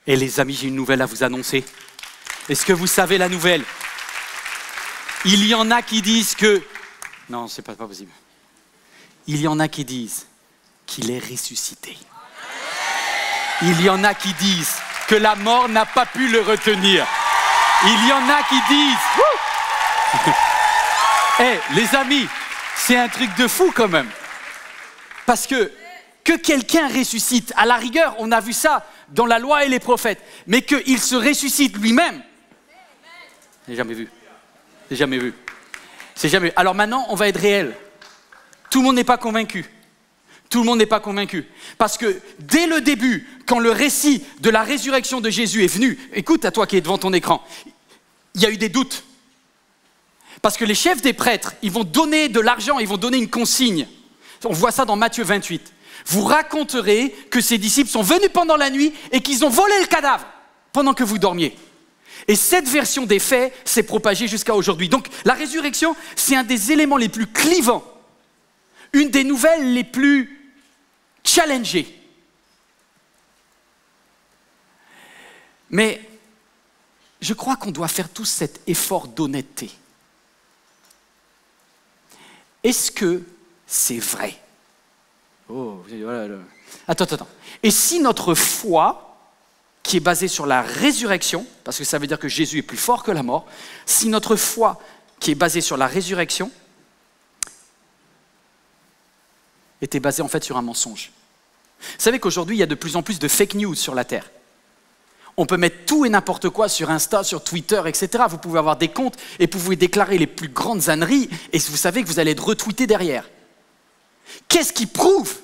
Et les amis, j'ai une nouvelle à vous annoncer. Est-ce que vous savez la nouvelle? Il y en a qui disent que... Non, c'est pas possible. Il y en a qui disent qu'il est ressuscité. Il y en a qui disent que la mort n'a pas pu le retenir. Il y en a qui disent... Hey, les amis, c'est un truc de fou quand même. Parce que quelqu'un ressuscite, à la rigueur, on a vu ça dans la loi et les prophètes, mais qu'il se ressuscite lui-même, j'ai jamais vu. J'ai jamais vu. C'est jamais vu. Alors maintenant, on va être réel. Tout le monde n'est pas convaincu. Tout le monde n'est pas convaincu. Parce que dès le début, quand le récit de la résurrection de Jésus est venu, écoute à toi qui es devant ton écran, il y a eu des doutes. Parce que les chefs des prêtres, ils vont donner de l'argent, ils vont donner une consigne. On voit ça dans Matthieu 28. Vous raconterez que ces disciples sont venus pendant la nuit et qu'ils ont volé le cadavre pendant que vous dormiez. Et cette version des faits s'est propagée jusqu'à aujourd'hui. Donc la résurrection, c'est un des éléments les plus clivants, une des nouvelles les plus challengées. Mais je crois qu'on doit faire tous cet effort d'honnêteté. Est-ce que c'est vrai? Oh, voilà. Attends. Et si notre foi, qui est basée sur la résurrection, parce que ça veut dire que Jésus est plus fort que la mort, si notre foi, qui est basée sur la résurrection, était basée en fait sur un mensonge. Vous savez qu'aujourd'hui, il y a de plus en plus de fake news sur la Terre. On peut mettre tout et n'importe quoi sur Insta, sur Twitter, etc. Vous pouvez avoir des comptes et vous pouvez déclarer les plus grandes âneries et vous savez que vous allez être retweeté derrière. Qu'est-ce qui prouve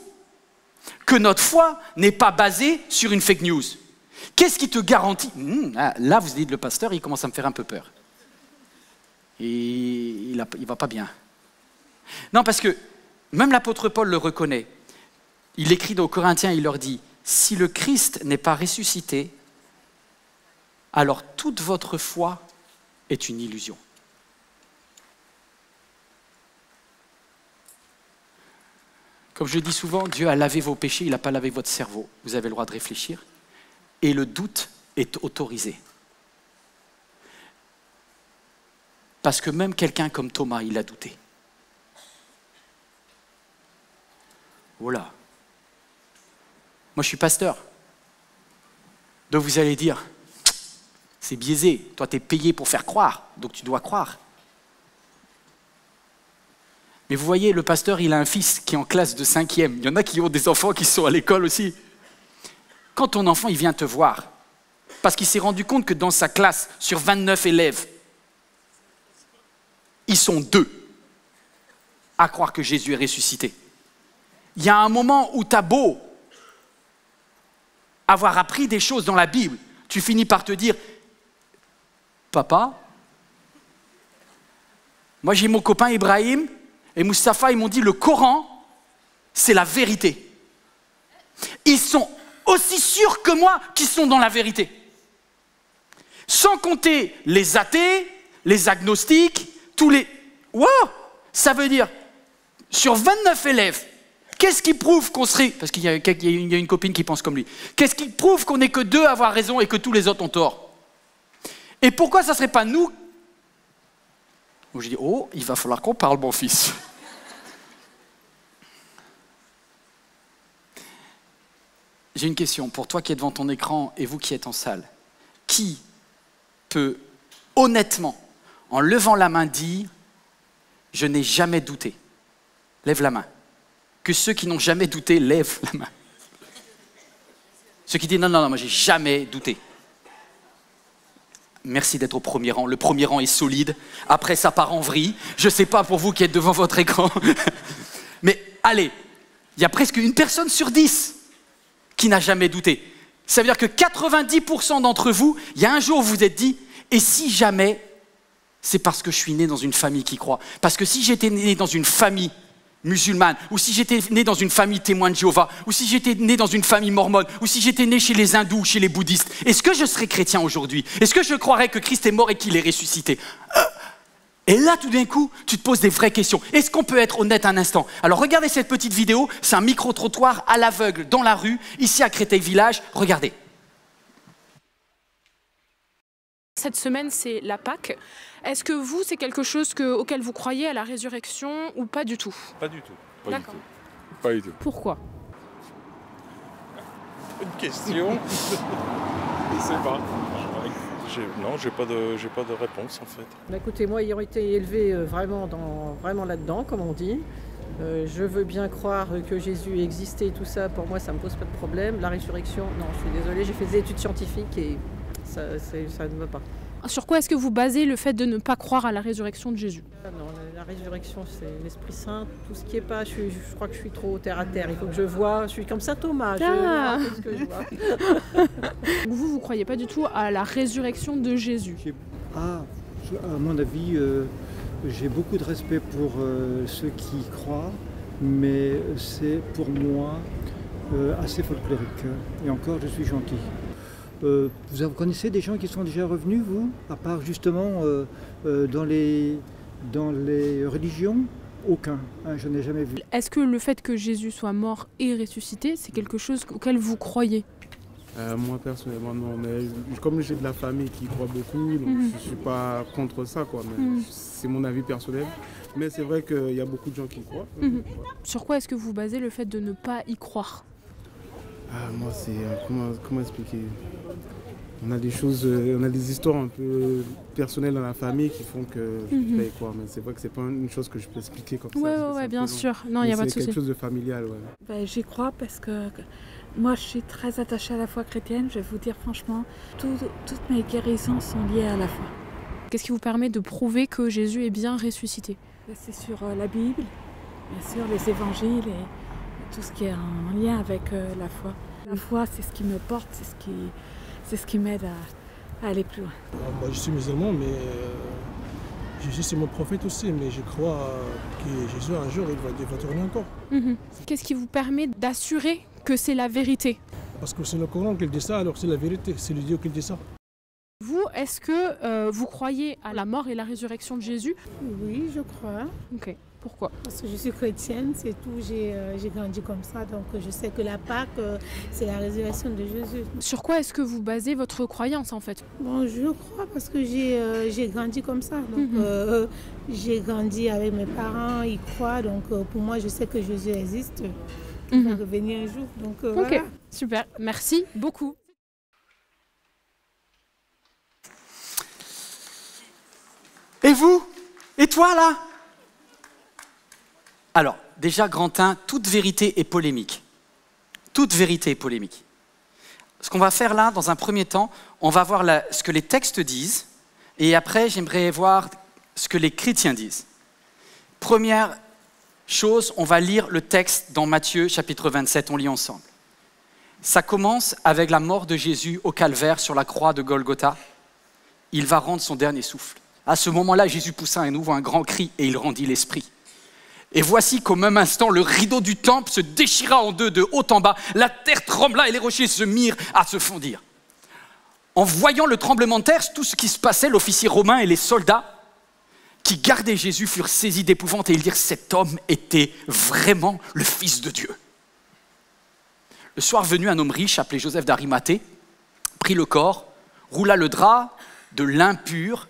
que notre foi n'est pas basée sur une fake news? Qu'est-ce qui te garantit? Là, vous dites, le pasteur, il commence à me faire un peu peur. Et il ne va pas bien. Non, parce que même l'apôtre Paul le reconnaît. Il écrit aux Corinthiens, il leur dit, si le Christ n'est pas ressuscité, alors toute votre foi est une illusion. Comme je le dis souvent, Dieu a lavé vos péchés, il n'a pas lavé votre cerveau. Vous avez le droit de réfléchir. Et le doute est autorisé. Parce que même quelqu'un comme Thomas, il a douté. Voilà. Moi, je suis pasteur. Donc vous allez dire, c'est biaisé. Toi, tu es payé pour faire croire, donc tu dois croire. Mais vous voyez, le pasteur, il a un fils qui est en classe de 5e. Il y en a qui ont des enfants qui sont à l'école aussi. Quand ton enfant, il vient te voir, parce qu'il s'est rendu compte que dans sa classe, sur 29 élèves, ils sont 2 à croire que Jésus est ressuscité. Il y a un moment où tu as beau avoir appris des choses dans la Bible, tu finis par te dire, papa, moi j'ai mon copain Ibrahim, et Mustapha, ils m'ont dit, le Coran, c'est la vérité. Ils sont aussi sûrs que moi qu'ils sont dans la vérité. Sans compter les athées, les agnostiques, tous les... Wow! Ça veut dire, sur 29 élèves, qu'est-ce qui prouve qu'on serait... Parce qu'il y a une copine qui pense comme lui. Qu'est-ce qui prouve qu'on n'est que 2 à avoir raison et que tous les autres ont tort? Et pourquoi ça ne serait pas nous? Où je dis, oh, il va falloir qu'on parle, mon fils. J'ai une question pour toi qui es devant ton écran et vous qui êtes en salle. Qui peut honnêtement, en levant la main, dire « Je n'ai jamais douté ». Lève la main. Que ceux qui n'ont jamais douté lèvent la main. Ceux qui disent « Non, moi j'ai jamais douté ». Merci d'être au premier rang. Le premier rang est solide. Après, ça part en vrille. Je ne sais pas pour vous qui êtes devant votre écran. Mais allez, il y a presque 1 personne sur 10 qui n'a jamais douté. Ça veut dire que 90% d'entre vous, il y a un jour où vous vous êtes dit, et si jamais, c'est parce que je suis né dans une famille qui croit. Parce que si j'étais né dans une famille musulmane, ou si j'étais né dans une famille témoin de Jéhovah, ou si j'étais né dans une famille mormone, ou si j'étais né chez les hindous, chez les bouddhistes, est-ce que je serais chrétien aujourd'hui? Est-ce que je croirais que Christ est mort et qu'il est ressuscité? Et là, tout d'un coup, tu te poses des vraies questions. Est-ce qu'on peut être honnête un instant? Alors regardez cette petite vidéo, c'est un micro-trottoir à l'aveugle dans la rue, ici à Créteil Village, regardez. cette semaine, c'est la Pâque. Est-ce que vous, c'est quelque chose auquel vous croyez, à la résurrection, ou pas du tout? Pas du tout. D'accord. Pas du tout. Pourquoi? Une question. Je sais pas. Non, j'ai pas de réponse en fait. Bah écoutez, moi, ayant été élevé vraiment là-dedans, comme on dit, je veux bien croire que Jésus existait et tout ça. Pour moi, ça me pose pas de problème. La résurrection, non, je suis désolée, j'ai fait des études scientifiques et ça ne va pas. Sur quoi est-ce que vous basez le fait de ne pas croire à la résurrection de Jésus? Non, la résurrection, c'est l'Esprit Saint. Tout ce qui est pas, je crois que je suis trop terre à terre. Il faut que je vois. Je suis comme ça, Thomas. Je vois tout ce que je vois. Vous croyez pas du tout à la résurrection de Jésus? À mon avis, j'ai beaucoup de respect pour ceux qui y croient, mais c'est pour moi assez folklorique. Et encore, je suis gentil. Vous connaissez des gens qui sont déjà revenus, vous? À part justement dans les religions? Aucun, hein, je n'ai jamais vu. Est-ce que le fait que Jésus soit mort et ressuscité, c'est quelque chose auquel vous croyez? Moi personnellement non, mais comme j'ai de la famille qui croit beaucoup, donc je ne suis pas contre ça, quoi. C'est mon avis personnel. Mais c'est vrai qu'il y a beaucoup de gens qui y croient. Sur quoi est-ce que vous basez le fait de ne pas y croire? Moi c'est comment expliquer? On a des histoires un peu personnelles dans la famille qui font que je ne peux pas y croire. Mais c'est vrai que c'est pas une chose que je peux expliquer comme ça. Ouais, bien sûr. Non, il n'y a pas de souci. C'est quelque chose de familial, ouais. Ben, j'y crois parce que moi je suis très attachée à la foi chrétienne. Je vais vous dire franchement, toutes mes guérisons sont liées à la foi. Qu'est-ce qui vous permet de prouver que Jésus est bien ressuscité? Ben, c'est sur la Bible, bien sûr, les évangiles et tout ce qui est en lien avec la foi. La foi, c'est ce qui me porte, c'est ce qui m'aide à aller plus loin. Moi, je suis musulman, mais Jésus c'est mon prophète aussi, mais je crois que Jésus un jour il va tourner encore. Qu'est-ce qui vous permet d'assurer que c'est la vérité? Parce que c'est le Coran qui dit ça, alors c'est la vérité, c'est le Dieu qui dit ça. Vous, est-ce que vous croyez à la mort et la résurrection de Jésus? Oui, je crois. Ok. Pourquoi? Parce que je suis chrétienne, c'est tout. J'ai grandi comme ça, donc je sais que la Pâque, c'est la résurrection de Jésus. Sur quoi est-ce que vous basez votre croyance en fait? Bon, je crois parce que j'ai grandi comme ça. Donc j'ai grandi avec mes parents, ils croient. Donc pour moi, je sais que Jésus existe, qu'il va revenir un jour. Donc voilà. Super. Merci beaucoup. Et vous? Et toi là? Alors, déjà, Grantin, toute vérité est polémique. Toute vérité est polémique. Ce qu'on va faire là, dans un premier temps, on va voir ce que les textes disent, et après, j'aimerais voir ce que les chrétiens disent. Première chose, on va lire le texte dans Matthieu, chapitre 27, on lit ensemble. Ça commence avec la mort de Jésus au calvaire sur la croix de Golgotha. Il va rendre son dernier souffle. À ce moment-là, Jésus poussa à nouveau un grand cri et il rendit l'esprit. Et voici qu'au même instant, le rideau du temple se déchira en deux de haut en bas. La terre trembla et les rochers se mirent à se fondir. En voyant le tremblement de terre, tout ce qui se passait, l'officier romain et les soldats qui gardaient Jésus furent saisis d'épouvante et ils dirent « Cet homme était vraiment le Fils de Dieu ». Le soir venu, un homme riche appelé Joseph d'Arimathée prit le corps, roula le drap de lin pur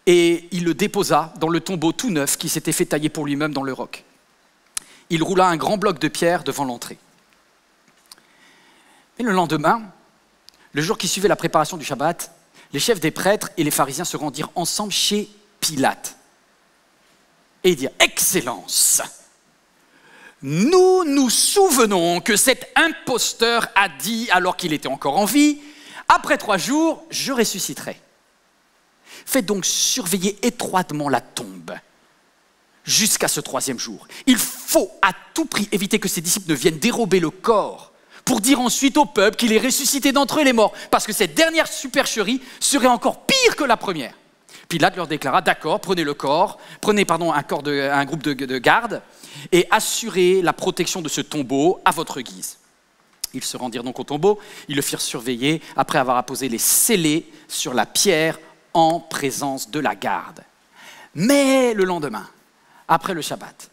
et il le déposa dans le tombeau tout neuf qui s'était fait tailler pour lui-même dans le roc. Il roula un grand bloc de pierre devant l'entrée. Et le lendemain, le jour qui suivait la préparation du Shabbat, les chefs des prêtres et les pharisiens se rendirent ensemble chez Pilate. Et ils dirent « Excellence, nous nous souvenons que cet imposteur a dit, alors qu'il était encore en vie, « Après 3 jours, je ressusciterai. » Faites donc surveiller étroitement la tombe jusqu'à ce 3e jour. Il faut à tout prix éviter que ses disciples ne viennent dérober le corps pour dire ensuite au peuple qu'il est ressuscité d'entre les morts, parce que cette dernière supercherie serait encore pire que la première. Pilate leur déclara, d'accord, prenez le corps, prenez un groupe de garde et assurez la protection de ce tombeau à votre guise. Ils se rendirent donc au tombeau, ils le firent surveiller après avoir apposé les scellés sur la pierre en présence de la garde. Mais le lendemain, après le Shabbat,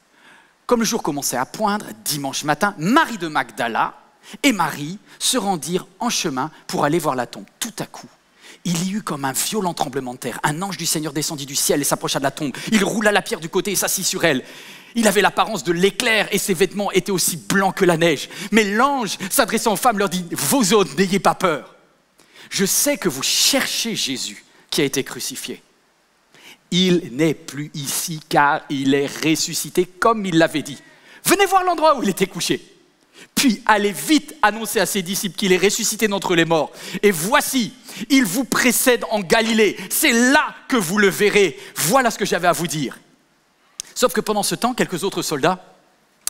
comme le jour commençait à poindre, dimanche matin, Marie de Magdala et Marie se rendirent en chemin pour aller voir la tombe. Tout à coup, il y eut comme un violent tremblement de terre. Un ange du Seigneur descendit du ciel et s'approcha de la tombe. Il roula la pierre du côté et s'assit sur elle. Il avait l'apparence de l'éclair et ses vêtements étaient aussi blancs que la neige. Mais l'ange, s'adressant aux femmes, leur dit « Vous autres, n'ayez pas peur. Je sais que vous cherchez Jésus qui a été crucifié. Il n'est plus ici car il est ressuscité comme il l'avait dit. Venez voir l'endroit où il était couché. Puis allez vite annoncer à ses disciples qu'il est ressuscité d'entre les morts. Et voici, il vous précède en Galilée. C'est là que vous le verrez. Voilà ce que j'avais à vous dire. » Sauf que pendant ce temps, quelques autres soldats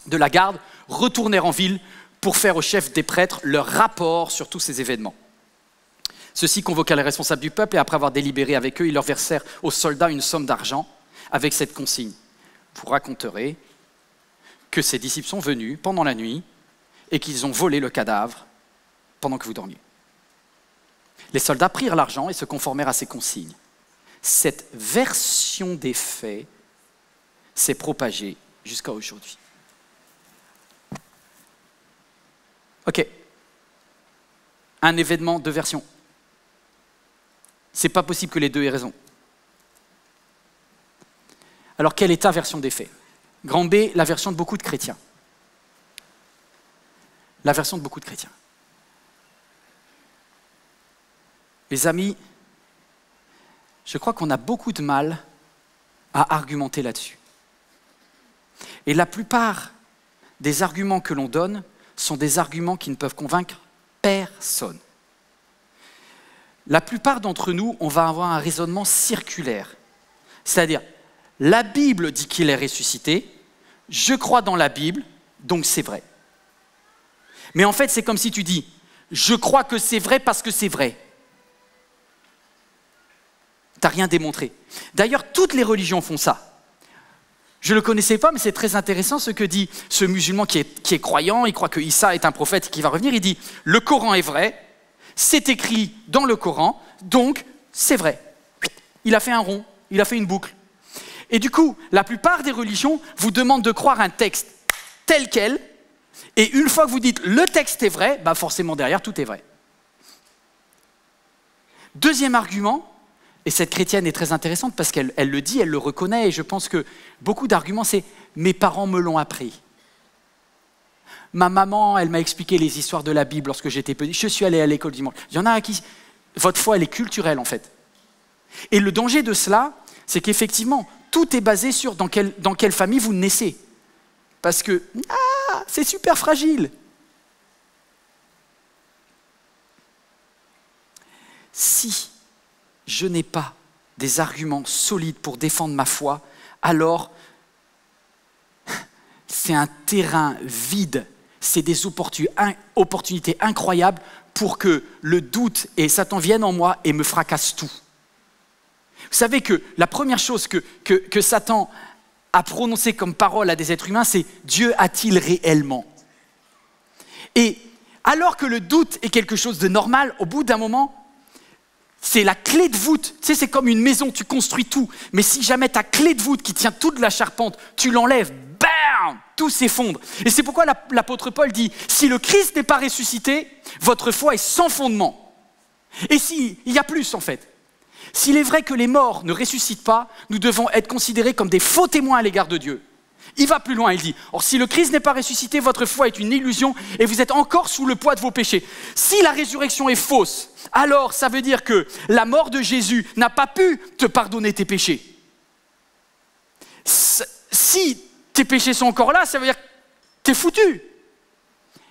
de la garde retournèrent en ville pour faire au chef des prêtres leur rapport sur tous ces événements. Ceux-ci convoquèrent les responsables du peuple et après avoir délibéré avec eux, ils leur versèrent aux soldats une somme d'argent avec cette consigne. Vous raconterez que ces disciples sont venus pendant la nuit et qu'ils ont volé le cadavre pendant que vous dormiez. Les soldats prirent l'argent et se conformèrent à ces consignes. Cette version des faits s'est propagée jusqu'à aujourd'hui. Ok. Un événement, deux versions. C'est pas possible que les deux aient raison. Alors, quelle est ta version des faits? Grand B, la version de beaucoup de chrétiens. La version de beaucoup de chrétiens. Les amis, je crois qu'on a beaucoup de mal à argumenter là-dessus. Et la plupart des arguments que l'on donne sont des arguments qui ne peuvent convaincre personne. La plupart d'entre nous, on va avoir un raisonnement circulaire. C'est-à-dire, la Bible dit qu'il est ressuscité, je crois dans la Bible, donc c'est vrai. Mais en fait, c'est comme si tu dis, je crois que c'est vrai parce que c'est vrai. Tu n'as rien démontré. D'ailleurs, toutes les religions font ça. Je ne le connaissais pas, mais c'est très intéressant ce que dit ce musulman qui est croyant. Il croit que Issa est un prophète qui va revenir. Il dit, le Coran est vrai, c'est écrit dans le Coran, donc c'est vrai. Il a fait un rond, il a fait une boucle. Et du coup, la plupart des religions vous demandent de croire un texte tel quel, et une fois que vous dites le texte est vrai, bah forcément derrière tout est vrai. Deuxième argument, et cette chrétienne est très intéressante parce qu'elle le dit, elle le reconnaît, et je pense que beaucoup d'arguments, c'est « mes parents me l'ont appris ». Ma maman, elle m'a expliqué les histoires de la Bible lorsque j'étais petit, je suis allé à l'école dimanche. Il y en a à qui votre foi, elle est culturelle en fait. Et le danger de cela, c'est qu'effectivement, tout est basé sur dans quelle famille vous naissez. Parce que, c'est super fragile. Si je n'ai pas des arguments solides pour défendre ma foi, alors c'est un terrain vide, c'est des opportunités incroyables pour que le doute et Satan viennent en moi et me fracassent tout. Vous savez que la première chose que Satan a prononcée comme parole à des êtres humains, c'est « Dieu a-t-il réellement ?» Et alors que le doute est quelque chose de normal, au bout d'un moment, c'est la clé de voûte. Tu sais, c'est comme une maison, tu construis tout. Mais si jamais ta clé de voûte qui tient toute la charpente, tu l'enlèves, bam, tout s'effondre. Et c'est pourquoi l'apôtre Paul dit, si le Christ n'est pas ressuscité, votre foi est sans fondement. Et il y a plus en fait. S'il est vrai que les morts ne ressuscitent pas, nous devons être considérés comme des faux témoins à l'égard de Dieu. Il va plus loin, il dit, or si le Christ n'est pas ressuscité, votre foi est une illusion et vous êtes encore sous le poids de vos péchés. Si la résurrection est fausse, alors ça veut dire que la mort de Jésus n'a pas pu te pardonner tes péchés. Si tes péchés sont encore là, ça veut dire que t'es foutu.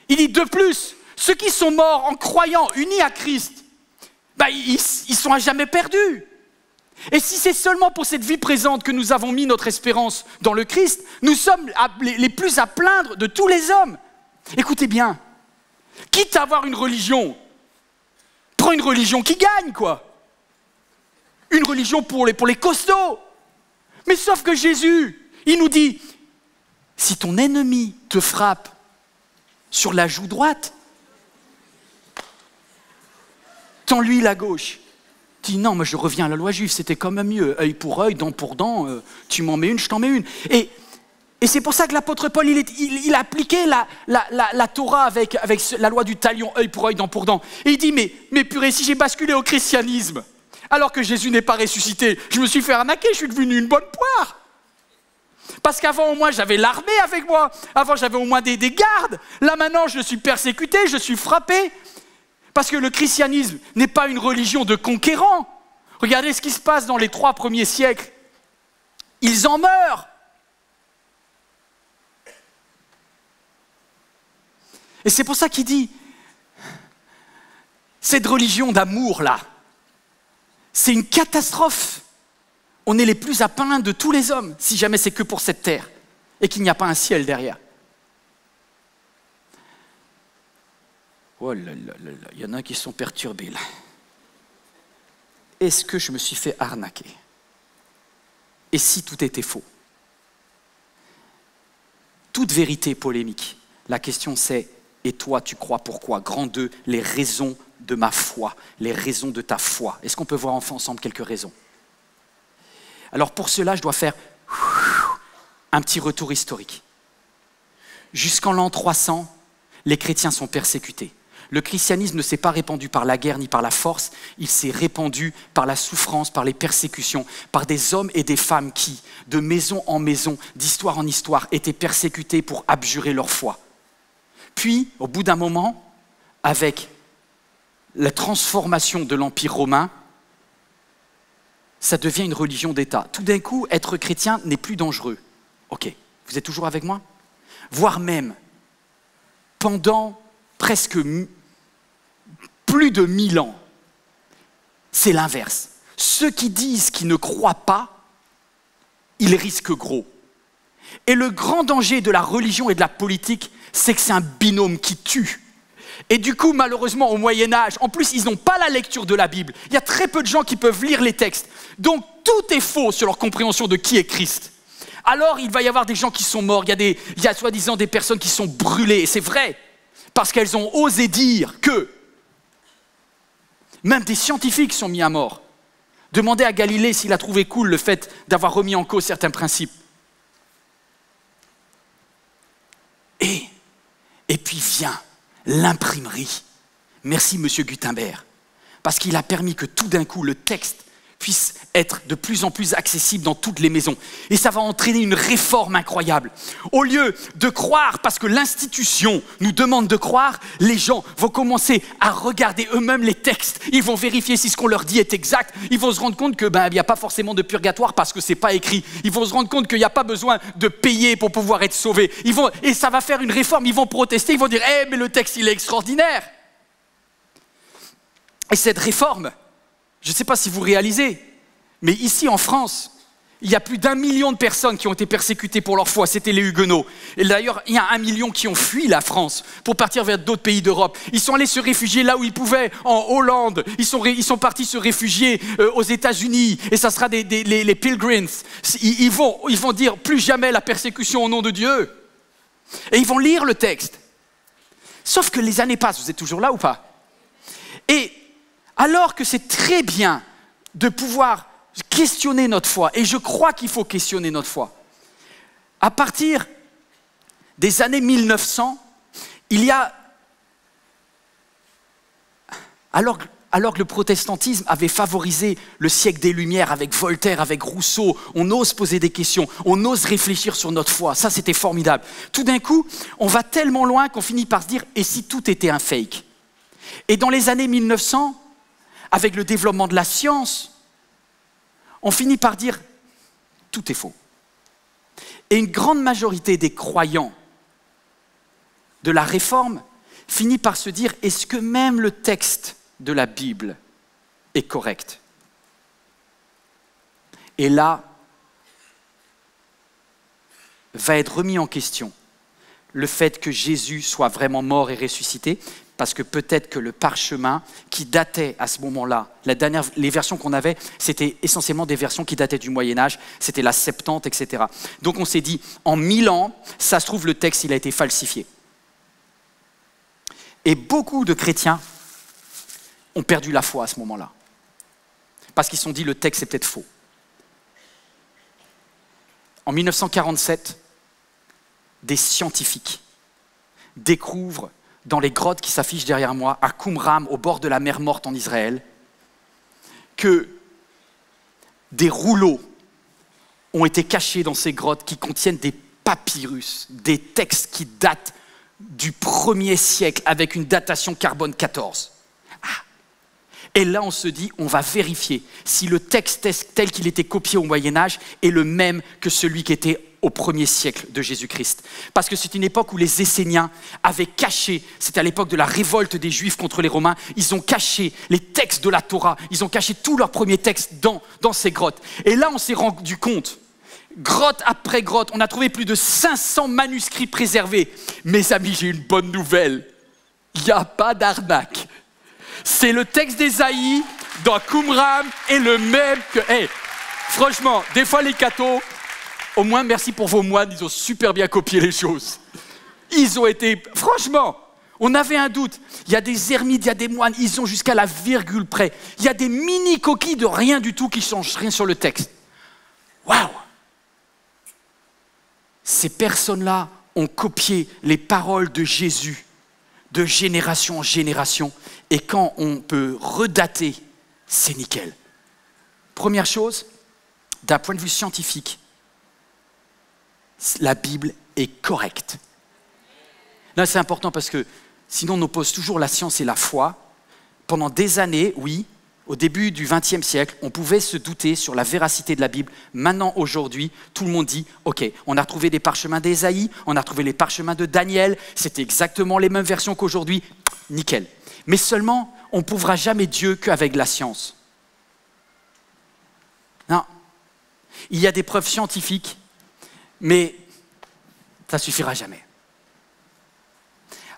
Il dit de plus, ceux qui sont morts en croyant, unis à Christ, ils sont à jamais perdus. Et si c'est seulement pour cette vie présente que nous avons mis notre espérance dans le Christ, nous sommes les plus à plaindre de tous les hommes. Écoutez bien, quitte à avoir une religion, prends une religion qui gagne, quoi. Une religion pour les costauds. Mais sauf que Jésus, il nous dit, si ton ennemi te frappe sur la joue droite, tends-lui la gauche. Dis non, moi je reviens à la loi juive, c'était quand même mieux. Œil pour œil, dent pour dent, tu m'en mets une, je t'en mets une. Et Et c'est pour ça que l'apôtre Paul, il a appliqué la Torah avec la loi du talion, œil pour œil, dent pour dent. Et il dit, mais purée, si j'ai basculé au christianisme, alors que Jésus n'est pas ressuscité, je me suis fait arnaquer, je suis devenu une bonne poire. Parce qu'avant, au moins, j'avais l'armée avec moi. Avant, j'avais au moins des gardes. Là, maintenant, je suis persécuté, je suis frappé. Parce que le christianisme n'est pas une religion de conquérants. Regardez ce qui se passe dans les 3 premiers siècles. Ils en meurent. Et c'est pour ça qu'il dit, cette religion d'amour-là, c'est une catastrophe. On est les plus à plaindre de tous les hommes, si jamais c'est que pour cette terre, et qu'il n'y a pas un ciel derrière. Oh là là là là, il y en a qui sont perturbés là. Est-ce que je me suis fait arnaquer? Et si tout était faux? Toute vérité est polémique. La question c'est, et toi tu crois pourquoi? Grand 2, les raisons de ma foi, les raisons de ta foi. Est-ce qu'on peut voir ensemble quelques raisons? Alors pour cela, je dois faire un petit retour historique. Jusqu'en l'an 300, les chrétiens sont persécutés. Le christianisme ne s'est pas répandu par la guerre ni par la force, il s'est répandu par la souffrance, par les persécutions, par des hommes et des femmes qui, de maison en maison, d'histoire en histoire, étaient persécutés pour abjurer leur foi. Puis, au bout d'un moment, avec la transformation de l'Empire romain, ça devient une religion d'État. Tout d'un coup, être chrétien n'est plus dangereux. Ok, vous êtes toujours avec moi? Voire même, pendant presque plus de 1000 ans, c'est l'inverse. Ceux qui disent qu'ils ne croient pas, ils risquent gros. Et le grand danger de la religion et de la politique, c'est que c'est un binôme qui tue. Et du coup, malheureusement, au Moyen-Âge, en plus, ils n'ont pas la lecture de la Bible. Il y a très peu de gens qui peuvent lire les textes. Donc, tout est faux sur leur compréhension de qui est Christ. Alors, il va y avoir des gens qui sont morts. Il y a soi-disant des personnes qui sont brûlées. Et c'est vrai, parce qu'elles ont osé dire que même des scientifiques sont mis à mort. Demandez à Galilée s'il a trouvé cool le fait d'avoir remis en cause certains principes. Et puis vient l'imprimerie. Merci Monsieur Gutenberg, parce qu'il a permis que tout d'un coup le texte puisse être de plus en plus accessible dans toutes les maisons. Et ça va entraîner une réforme incroyable. Au lieu de croire, parce que l'institution nous demande de croire, les gens vont commencer à regarder eux-mêmes les textes. Ils vont vérifier si ce qu'on leur dit est exact. Ils vont se rendre compte qu'il n'y a pas forcément de purgatoire parce que ce n'est pas écrit. Ils vont se rendre compte qu'il n'y a pas besoin de payer pour pouvoir être sauvés. Et ça va faire une réforme. Ils vont protester, ils vont dire « mais le texte, il est extraordinaire !» Et cette réforme, je ne sais pas si vous réalisez, mais ici en France, il y a plus d'1 million de personnes qui ont été persécutées pour leur foi, c'était les Huguenots. Et d'ailleurs, il y a 1 million qui ont fui la France pour partir vers d'autres pays d'Europe. Ils sont allés se réfugier là où ils pouvaient, en Hollande. Ils sont partis se réfugier aux États-Unis. Et ça sera les Pilgrims. Ils vont dire plus jamais la persécution au nom de Dieu. Et ils vont lire le texte. Sauf que les années passent, vous êtes toujours là ou pas? Et alors que c'est très bien de pouvoir questionner notre foi, et je crois qu'il faut questionner notre foi, à partir des années 1900, il y a, alors que le protestantisme avait favorisé le siècle des Lumières avec Voltaire, avec Rousseau, on ose poser des questions, on ose réfléchir sur notre foi, ça c'était formidable. Tout d'un coup, on va tellement loin qu'on finit par se dire, et si tout était un fake? Et dans les années 1900, avec le développement de la science, on finit par dire tout est faux. Et une grande majorité des croyants de la Réforme finit par se dire est-ce que même le texte de la Bible est correct? Et là, va être remis en question le fait que Jésus soit vraiment mort et ressuscité, parce que peut-être que le parchemin qui datait à ce moment-là, les versions qu'on avait, c'était essentiellement des versions qui dataient du Moyen-Âge, c'était la Septante, etc. Donc on s'est dit, en 1000 ans, ça se trouve, le texte, il a été falsifié. Et beaucoup de chrétiens ont perdu la foi à ce moment-là, parce qu'ils se sont dit, le texte est peut-être faux. En 1947, des scientifiques découvrent dans les grottes qui s'affichent derrière moi, à Qumran, au bord de la mer Morte en Israël, que des rouleaux ont été cachés dans ces grottes qui contiennent des papyrus, des textes qui datent du 1er siècle avec une datation carbone 14. Et là, on se dit, on va vérifier si le texte tel qu'il était copié au Moyen-Âge est le même que celui qui était au 1er siècle de Jésus-Christ. Parce que c'est une époque où les Esséniens avaient caché, c'était à l'époque de la révolte des Juifs contre les Romains, ils ont caché les textes de la Torah, ils ont caché tous leurs premiers textes dans ces grottes. Et là, on s'est rendu compte, grotte après grotte, on a trouvé plus de 500 manuscrits préservés. Mes amis, j'ai une bonne nouvelle, il n'y a pas d'arnaque. C'est le texte d'Ésaïe dans Qumran est le même que... Hey, franchement, des fois les cathos, au moins merci pour vos moines, ils ont super bien copié les choses. Ils ont été... Franchement, on avait un doute. Il y a des ermites, il y a des moines, ils ont jusqu'à la virgule près. Il y a des mini-coquilles de rien du tout qui ne changent rien sur le texte. Waouh! Ces personnes-là ont copié les paroles de Jésus de génération en génération. Et quand on peut redater, c'est nickel. Première chose, d'un point de vue scientifique, la Bible est correcte. Là, c'est important parce que sinon on oppose toujours la science et la foi. Pendant des années, oui, au début du XXe siècle, on pouvait se douter sur la véracité de la Bible. Maintenant, aujourd'hui, tout le monde dit, ok, on a retrouvé des parchemins d'Ésaïe, on a retrouvé les parchemins de Daniel, c'était exactement les mêmes versions qu'aujourd'hui, nickel. Mais seulement, on ne prouvera jamais Dieu qu'avec la science. Non. Il y a des preuves scientifiques, mais ça ne suffira jamais.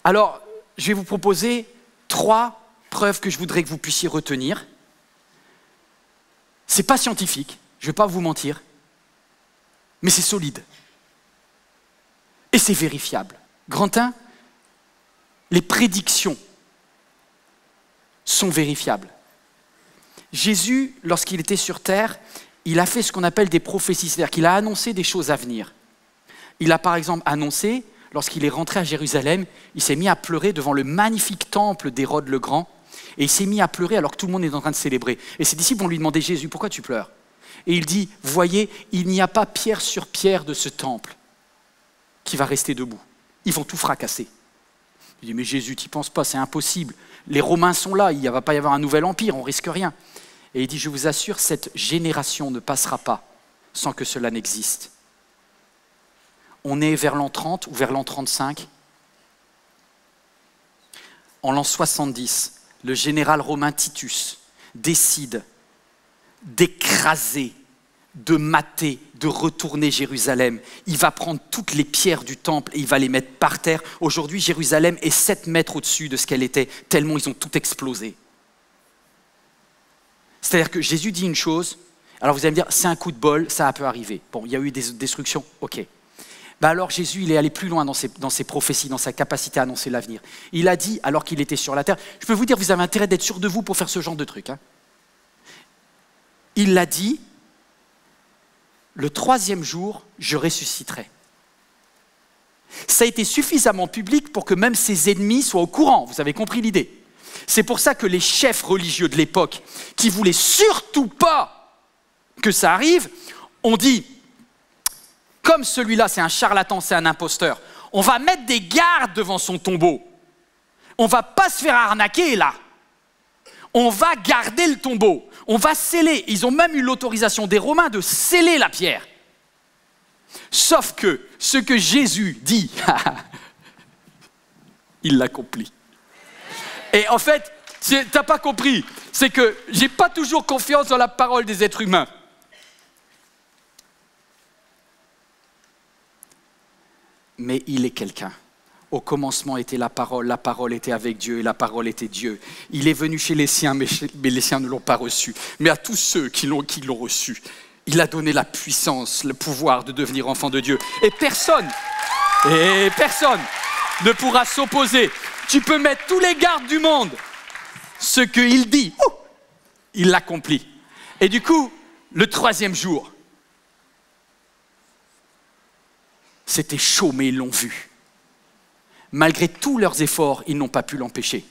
Alors, je vais vous proposer 3 preuves que je voudrais que vous puissiez retenir. Ce n'est pas scientifique, je ne vais pas vous mentir, mais c'est solide. Et c'est vérifiable. Grand 1, les prédictions sont vérifiables. Jésus, lorsqu'il était sur terre, il a fait ce qu'on appelle des prophéties, c'est-à-dire qu'il a annoncé des choses à venir. Il a par exemple annoncé, lorsqu'il est rentré à Jérusalem, il s'est mis à pleurer devant le magnifique temple d'Hérode le Grand, et il s'est mis à pleurer alors que tout le monde est en train de célébrer. Et ses disciples vont lui demander, Jésus, pourquoi tu pleures? Et il dit, voyez, il n'y a pas pierre sur pierre de ce temple qui va rester debout. Ils vont tout fracasser. Il dit, mais Jésus, tu n'y penses pas, c'est impossible. Les Romains sont là, il ne va pas y avoir un nouvel empire, on ne risque rien. Et il dit, je vous assure, cette génération ne passera pas sans que cela n'existe. On est vers l'an 30 ou vers l'an 35. En l'an 70, le général romain Titus décide d'écraser, de mater, de retourner Jérusalem. Il va prendre toutes les pierres du temple et il va les mettre par terre. Aujourd'hui, Jérusalem est 7 mètres au-dessus de ce qu'elle était, tellement ils ont tout explosé. C'est-à-dire que Jésus dit une chose, alors vous allez me dire, c'est un coup de bol, ça peut arriver. Bon, il y a eu des destructions, ok. Ben alors Jésus, il est allé plus loin dans ses prophéties, dans sa capacité à annoncer l'avenir. Il a dit, alors qu'il était sur la terre, je peux vous dire, vous avez intérêt d'être sûr de vous pour faire ce genre de truc. Hein. Il l'a dit, le 3e jour, je ressusciterai. Ça a été suffisamment public pour que même ses ennemis soient au courant, vous avez compris l'idée. C'est pour ça que les chefs religieux de l'époque, qui voulaient surtout pas que ça arrive, ont dit, comme celui-là c'est un charlatan, c'est un imposteur, on va mettre des gardes devant son tombeau. On ne va pas se faire arnaquer là. On va garder le tombeau. On va sceller. Ils ont même eu l'autorisation des Romains de sceller la pierre. Sauf que ce que Jésus dit, il l'accomplit. Et en fait, tu n'as pas compris, c'est que je n'ai pas toujours confiance dans la parole des êtres humains. Mais il est quelqu'un. Au commencement était la parole était avec Dieu et la parole était Dieu. Il est venu chez les siens, mais les siens ne l'ont pas reçu. Mais à tous ceux qui l'ont reçu, il a donné la puissance, le pouvoir de devenir enfant de Dieu. Et personne ne pourra s'opposer. Tu peux mettre tous les gardes du monde. Ce qu'il dit, il l'accomplit. Et du coup, le 3e jour, C'était chaud, mais ils l'ont vu. Malgré tous leurs efforts, ils n'ont pas pu l'empêcher.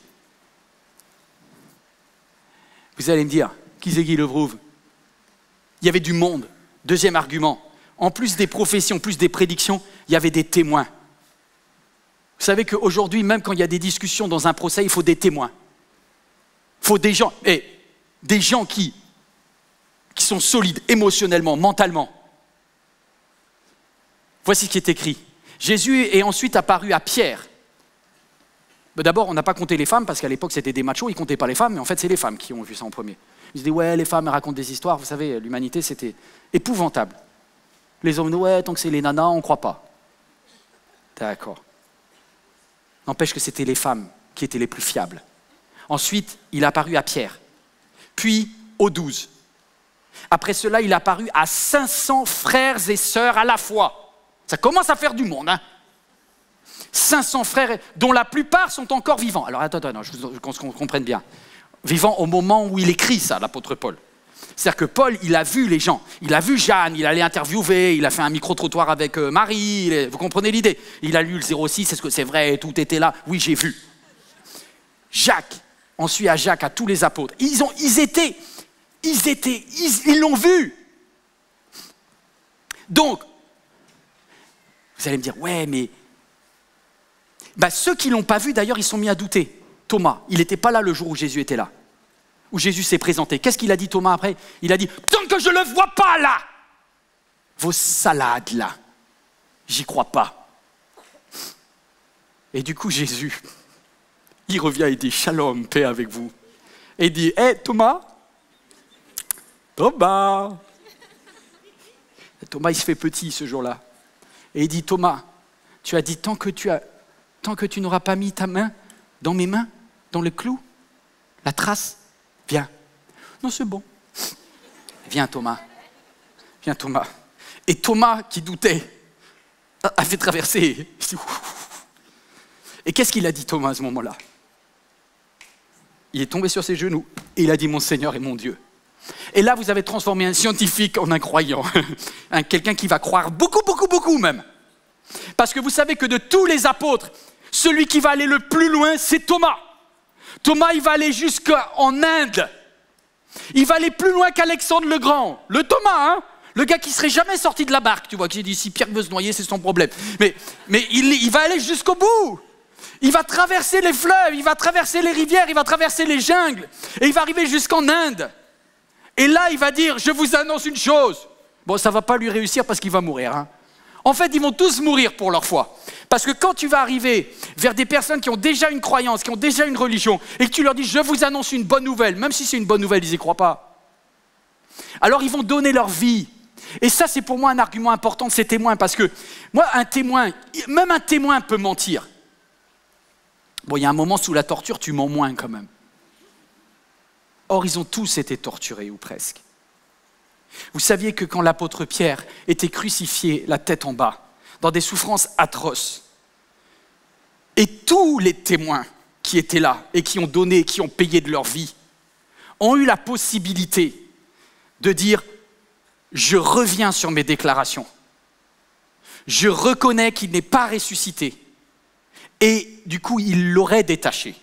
Vous allez me dire, qui c'est qui le prouve? Il y avait du monde. Deuxième argument. En plus des prophéties, en plus des prédictions, il y avait des témoins. Vous savez qu'aujourd'hui, même quand il y a des discussions dans un procès, il faut des témoins. Il faut des gens, des gens qui sont solides émotionnellement, mentalement. Voici ce qui est écrit. Jésus est ensuite apparu à Pierre. D'abord, on n'a pas compté les femmes, parce qu'à l'époque, c'était des machos, ils ne comptaient pas les femmes, mais en fait, c'est les femmes qui ont vu ça en premier. Ils se disaient, ouais, les femmes elles racontent des histoires, vous savez, l'humanité, c'était épouvantable. Les hommes, ouais, tant que c'est les nanas, on ne croit pas. D'accord. N'empêche que c'était les femmes qui étaient les plus fiables. Ensuite, il est apparu à Pierre, puis aux 12. Après cela, il est apparu à 500 frères et sœurs à la fois. Ça commence à faire du monde, hein. 500 frères, dont la plupart sont encore vivants. Alors attends, qu'on comprenne bien. Vivants au moment où il écrit ça, l'apôtre Paul. C'est-à-dire que Paul, il a vu les gens. Il a vu Jeanne, il allait interviewer, il a fait un micro-trottoir avec Marie. Vous comprenez l'idée? Il a lu le 06, est-ce que c'est vrai? Tout était là. Oui, j'ai vu. Jacques, ensuite à Jacques, à tous les apôtres. Ils l'ont vu. Donc, vous allez me dire, ouais, mais... ceux qui ne l'ont pas vu, d'ailleurs, ils sont mis à douter. Thomas, il n'était pas là le jour où Jésus était là, où Jésus s'est présenté. Qu'est-ce qu'il a dit Thomas après? Il a dit, tant que je ne le vois pas là, vos salades là, j'y crois pas. Et du coup, Jésus, il revient et dit, shalom, paix avec vous. Et il dit, hé Thomas, Thomas, il se fait petit ce jour-là. Et il dit, Thomas, tu as dit, tant que tu n'auras pas mis ta main dans mes mains, dans le clou, la trace, viens. Non, c'est bon. Viens, Thomas. Viens, Thomas. Et Thomas, qui doutait, a fait traverser. Et qu'est-ce qu'il a dit, Thomas, à ce moment-là? Il est tombé sur ses genoux et il a dit, mon Seigneur et mon Dieu. Et là, vous avez transformé un scientifique en un croyant. Quelqu'un qui va croire beaucoup, beaucoup, beaucoup même. Parce que vous savez que de tous les apôtres, celui qui va aller le plus loin, c'est Thomas. Thomas, il va aller jusqu'en Inde. Il va aller plus loin qu'Alexandre le Grand. Le Thomas, hein, le gars qui ne serait jamais sorti de la barque, tu vois, qui dit si Pierre veut se noyer, c'est son problème. Mais il va aller jusqu'au bout. Il va traverser les fleuves, il va traverser les rivières, il va traverser les jungles. Et il va arriver jusqu'en Inde. Et là, il va dire, je vous annonce une chose. Bon, ça ne va pas lui réussir parce qu'il va mourir, hein. En fait, ils vont tous mourir pour leur foi. Parce que quand tu vas arriver vers des personnes qui ont déjà une croyance, qui ont déjà une religion, et que tu leur dis, je vous annonce une bonne nouvelle, même si c'est une bonne nouvelle, ils n'y croient pas. Alors ils vont donner leur vie. Et ça, c'est pour moi un argument important de ces témoins, parce que moi, un témoin, même un témoin peut mentir. Bon, il y a un moment sous la torture, tu mens moins quand même. Or, ils ont tous été torturés, ou presque. Vous saviez que quand l'apôtre Pierre était crucifié, la tête en bas, dans des souffrances atroces, et tous les témoins qui étaient là et qui ont donné, qui ont payé de leur vie, ont eu la possibilité de dire « Je reviens sur mes déclarations. Je reconnais qu'il n'est pas ressuscité. » Et du coup, il l'aurait détaché.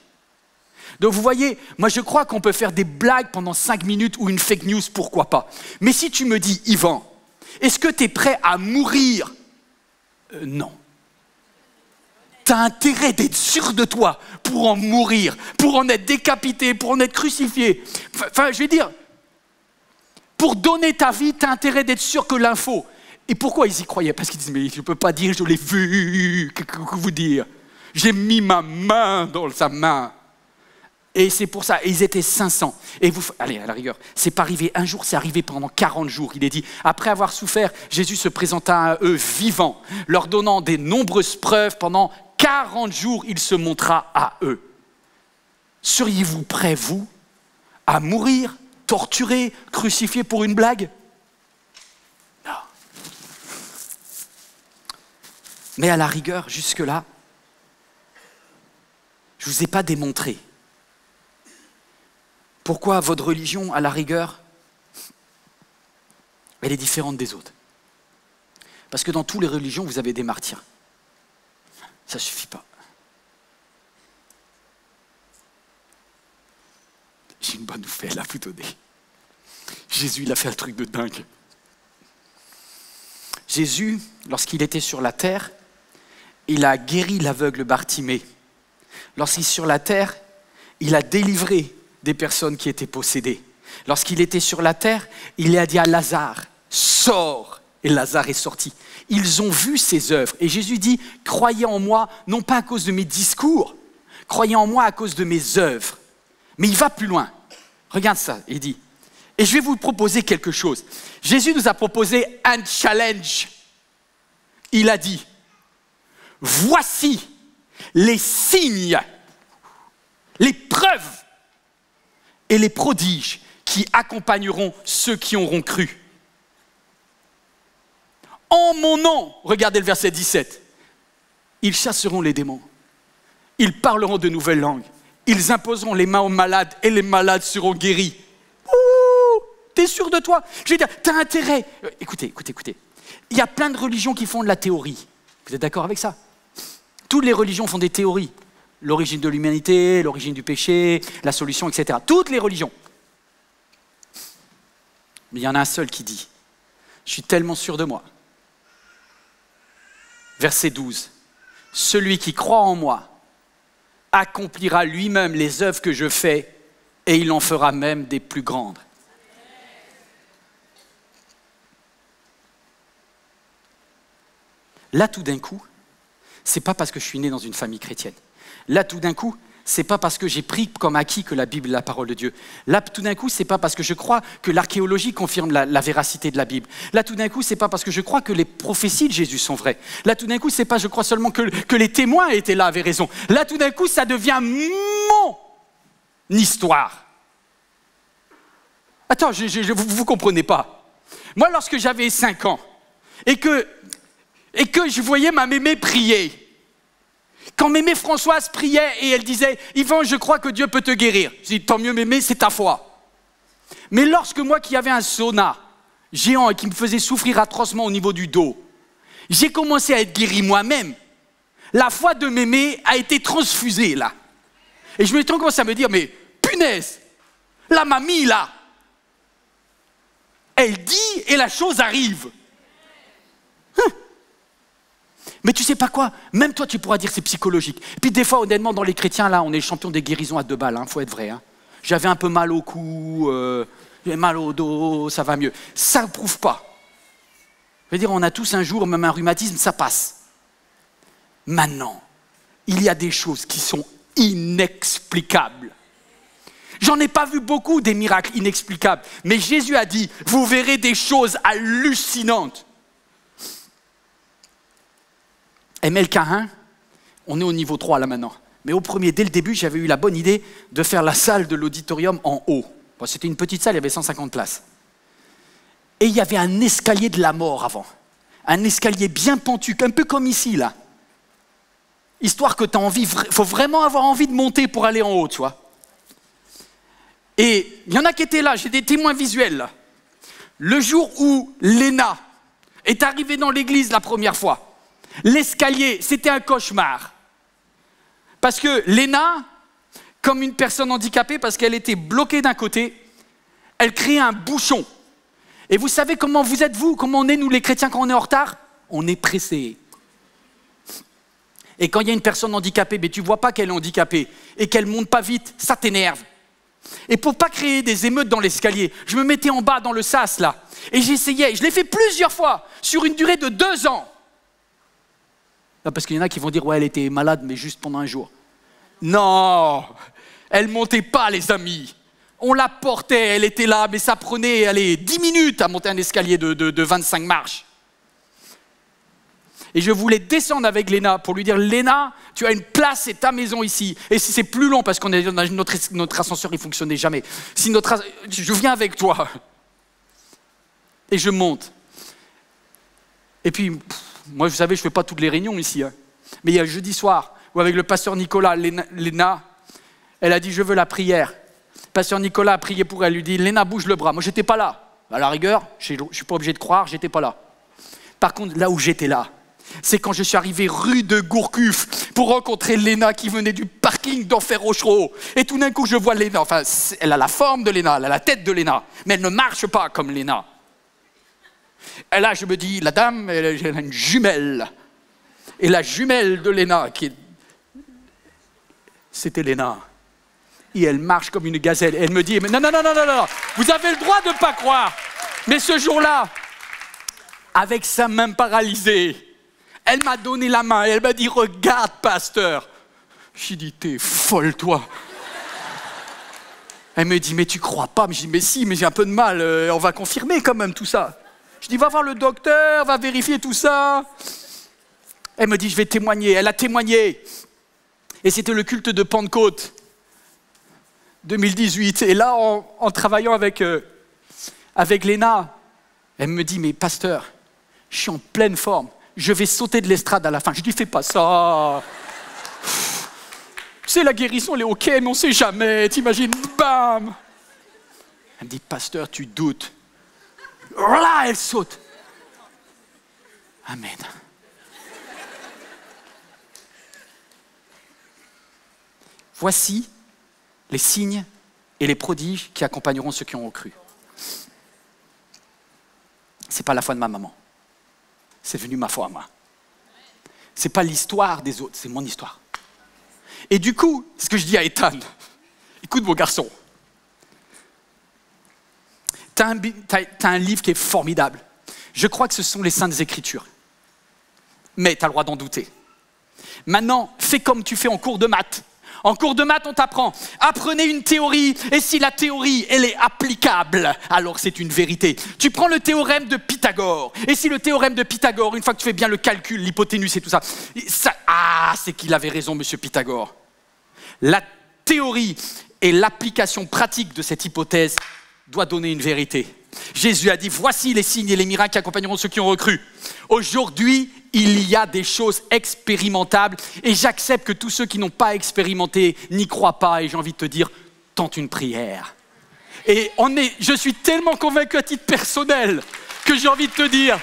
Donc vous voyez, moi je crois qu'on peut faire des blagues pendant 5 minutes ou une fake news, pourquoi pas. Mais si tu me dis, Yvan, est-ce que tu es prêt à mourir? Non. Tu as intérêt d'être sûr de toi pour en mourir, pour en être décapité, pour en être crucifié. Enfin, je vais dire, pour donner ta vie, tu as intérêt d'être sûr que l'info. Et pourquoi ils y croyaient? Parce qu'ils disent, mais je ne peux pas dire, je l'ai vu, que vous dire? J'ai mis ma main dans sa main. Et c'est pour ça, ils étaient 500. Et vous, allez, à la rigueur, c'est pas arrivé un jour, c'est arrivé pendant 40 jours. Il est dit, après avoir souffert, Jésus se présenta à eux vivant, leur donnant des nombreuses preuves. Pendant 40 jours, il se montra à eux. Seriez-vous prêts, vous, à mourir, torturé, crucifié pour une blague? Non. Mais à la rigueur, jusque-là, je ne vous ai pas démontré pourquoi votre religion, à la rigueur, elle est différente des autres. Parce que dans toutes les religions, vous avez des martyrs. Ça ne suffit pas. J'ai une bonne nouvelle à vous donner. Jésus, il a fait un truc de dingue. Jésus, lorsqu'il était sur la terre, il a guéri l'aveugle Bartimée. Lorsqu'il est sur la terre, il a délivré des personnes qui étaient possédées. Lorsqu'il était sur la terre, il a dit à Lazare, sors, et Lazare est sorti. Ils ont vu ses œuvres. Et Jésus dit, croyez en moi, non pas à cause de mes discours, croyez en moi à cause de mes œuvres. Mais il va plus loin. Regarde ça, il dit, et je vais vous proposer quelque chose. Jésus nous a proposé un challenge. Il a dit, voici les signes, les preuves et les prodiges qui accompagneront ceux qui auront cru. En mon nom, regardez le verset 17, ils chasseront les démons, ils parleront de nouvelles langues, ils imposeront les mains aux malades et les malades seront guéris. Ouh, t'es sûr de toi? Je veux dire, t'as intérêt. Écoutez. Il y a plein de religions qui font de la théorie. Vous êtes d'accord avec ça? Toutes les religions font des théories. L'origine de l'humanité, l'origine du péché, la solution, etc. Toutes les religions. Mais il y en a un seul qui dit, je suis tellement sûr de moi. Verset 12. Celui qui croit en moi accomplira lui-même les œuvres que je fais et il en fera même des plus grandes. Là, tout d'un coup, c'est pas parce que je suis né dans une famille chrétienne. Là, tout d'un coup, c'est pas parce que j'ai pris comme acquis que la Bible est la parole de Dieu. Là, tout d'un coup, c'est pas parce que je crois que l'archéologie confirme la véracité de la Bible. Là, tout d'un coup, c'est pas parce que je crois que les prophéties de Jésus sont vraies. Là, tout d'un coup, c'est pas je crois seulement que les témoins étaient là, avaient raison. Là, tout d'un coup, ça devient mon histoire. Attends, vous comprenez pas. Moi, lorsque j'avais 5 ans et que je voyais ma mémé prier, quand mémé Françoise priait et elle disait « Yvan, je crois que Dieu peut te guérir », je dis « Tant mieux mémé, c'est ta foi ». Mais lorsque moi qui avais un sauna géant et qui me faisait souffrir atrocement au niveau du dos, j'ai commencé à être guéri moi-même. La foi de mémé a été transfusée là. Et je me commencé à me dire « Mais punaise, la mamie là, elle dit et la chose arrive ». Mais tu sais pas quoi? Même toi, tu pourras dire c'est psychologique. Et puis des fois, honnêtement, dans les chrétiens, là, on est champion des guérisons à 2 balles, faut être vrai. J'avais un peu mal au cou, j'avais mal au dos, ça va mieux. Ça ne prouve pas. Je veux dire, on a tous un jour, même un rhumatisme, ça passe. Maintenant, il y a des choses qui sont inexplicables. J'en ai pas vu beaucoup des miracles inexplicables. Mais Jésus a dit, vous verrez des choses hallucinantes. MLK1, on est au niveau 3 là maintenant. Mais au premier, dès le début, j'avais eu la bonne idée de faire la salle de l'auditorium en haut. Bon, c'était une petite salle, il y avait 150 places. Et il y avait un escalier de la mort avant. Un escalier bien pentu, un peu comme ici, là. Histoire que tu as envie, il faut vraiment avoir envie de monter pour aller en haut, tu vois. Et il y en a qui étaient là, j'ai des témoins visuels, là. Le jour où Léna est arrivée dans l'église la première fois, l'escalier, c'était un cauchemar. Parce que Léna, comme une personne handicapée, parce qu'elle était bloquée d'un côté, elle créait un bouchon. Et vous savez comment vous êtes vous, comment on est nous les chrétiens quand on est en retard? On est pressés. Et quand il y a une personne handicapée, mais tu ne vois pas qu'elle est handicapée et qu'elle ne monte pas vite, ça t'énerve. Et pour ne pas créer des émeutes dans l'escalier, je me mettais en bas dans le sas là. Et j'essayais, je l'ai fait plusieurs fois, sur une durée de 2 ans. Parce qu'il y en a qui vont dire, ouais, elle était malade, mais juste pendant un jour. Non, elle ne montait pas, les amis. On la portait, elle était là, mais ça prenait 10 minutes à monter un escalier de 25 marches. Et je voulais descendre avec Léna pour lui dire, Léna, tu as une place, c'est ta maison ici. Et si c'est plus long, parce que notre ascenseur, il ne fonctionnait jamais. Si je viens avec toi. Et je monte. Et puis... Moi, vous savez, je ne fais pas toutes les réunions ici. Mais il y a jeudi soir, où avec le pasteur Nicolas, Léna, elle a dit, je veux la prière. Le pasteur Nicolas a prié pour elle, lui dit, Léna, bouge le bras. Moi, je n'étais pas là. À la rigueur, je ne suis pas obligé de croire, je n'étais pas là. Par contre, là où j'étais là, c'est quand je suis arrivé rue de Gourcuff pour rencontrer Léna qui venait du parking d'Enfer Rochereau. Et tout d'un coup, je vois Léna. Enfin, elle a la forme de Léna, elle a la tête de Léna, mais elle ne marche pas comme Léna. Et là, je me dis, la dame, elle a une jumelle. Et la jumelle de Léna, c'était Léna. Et elle marche comme une gazelle. Et elle me dit, mais non, vous avez le droit de ne pas croire. Mais ce jour-là, avec sa main paralysée, elle m'a donné la main et elle m'a dit, regarde, pasteur. J'ai dit, t'es folle, toi. Elle me dit, mais tu crois pas? Mais je dis, mais si, mais j'ai un peu de mal, on va confirmer quand même tout ça. Je dis, va voir le docteur, va vérifier tout ça. Elle me dit, je vais témoigner. Elle a témoigné. Et c'était le culte de Pentecôte 2018. Et là, en travaillant avec Léna, elle me dit, mais pasteur, je suis en pleine forme. Je vais sauter de l'estrade à la fin. Je dis, fais pas ça. Tu sais, la guérison, elle est ok, mais on sait jamais. T'imagines, bam. Elle me dit, pasteur, tu doutes. Là, elle saute. Amen. Voici les signes et les prodiges qui accompagneront ceux qui ont cru. Ce n'est pas la foi de ma maman. C'est devenu ma foi à moi. Ce n'est pas l'histoire des autres, c'est mon histoire. Et du coup, ce que je dis à Ethan, écoute mon garçon, tu as un livre qui est formidable. Je crois que ce sont les Saintes Écritures. Mais tu as le droit d'en douter. Maintenant, fais comme tu fais en cours de maths. En cours de maths, on t'apprend, apprenez une théorie, et si la théorie, elle est applicable, alors c'est une vérité. Tu prends le théorème de Pythagore, et si le théorème de Pythagore, une fois que tu fais bien le calcul, l'hypoténuse et tout ça, c'est qu'il avait raison, monsieur Pythagore. La théorie et l'application pratique de cette hypothèse doit donner une vérité. Jésus a dit, voici les signes et les miracles qui accompagneront ceux qui ont cru. Aujourd'hui, il y a des choses expérimentables et j'accepte que tous ceux qui n'ont pas expérimenté n'y croient pas et j'ai envie de te dire, tente une prière. Et je suis tellement convaincu à titre personnel que j'ai envie de te dire,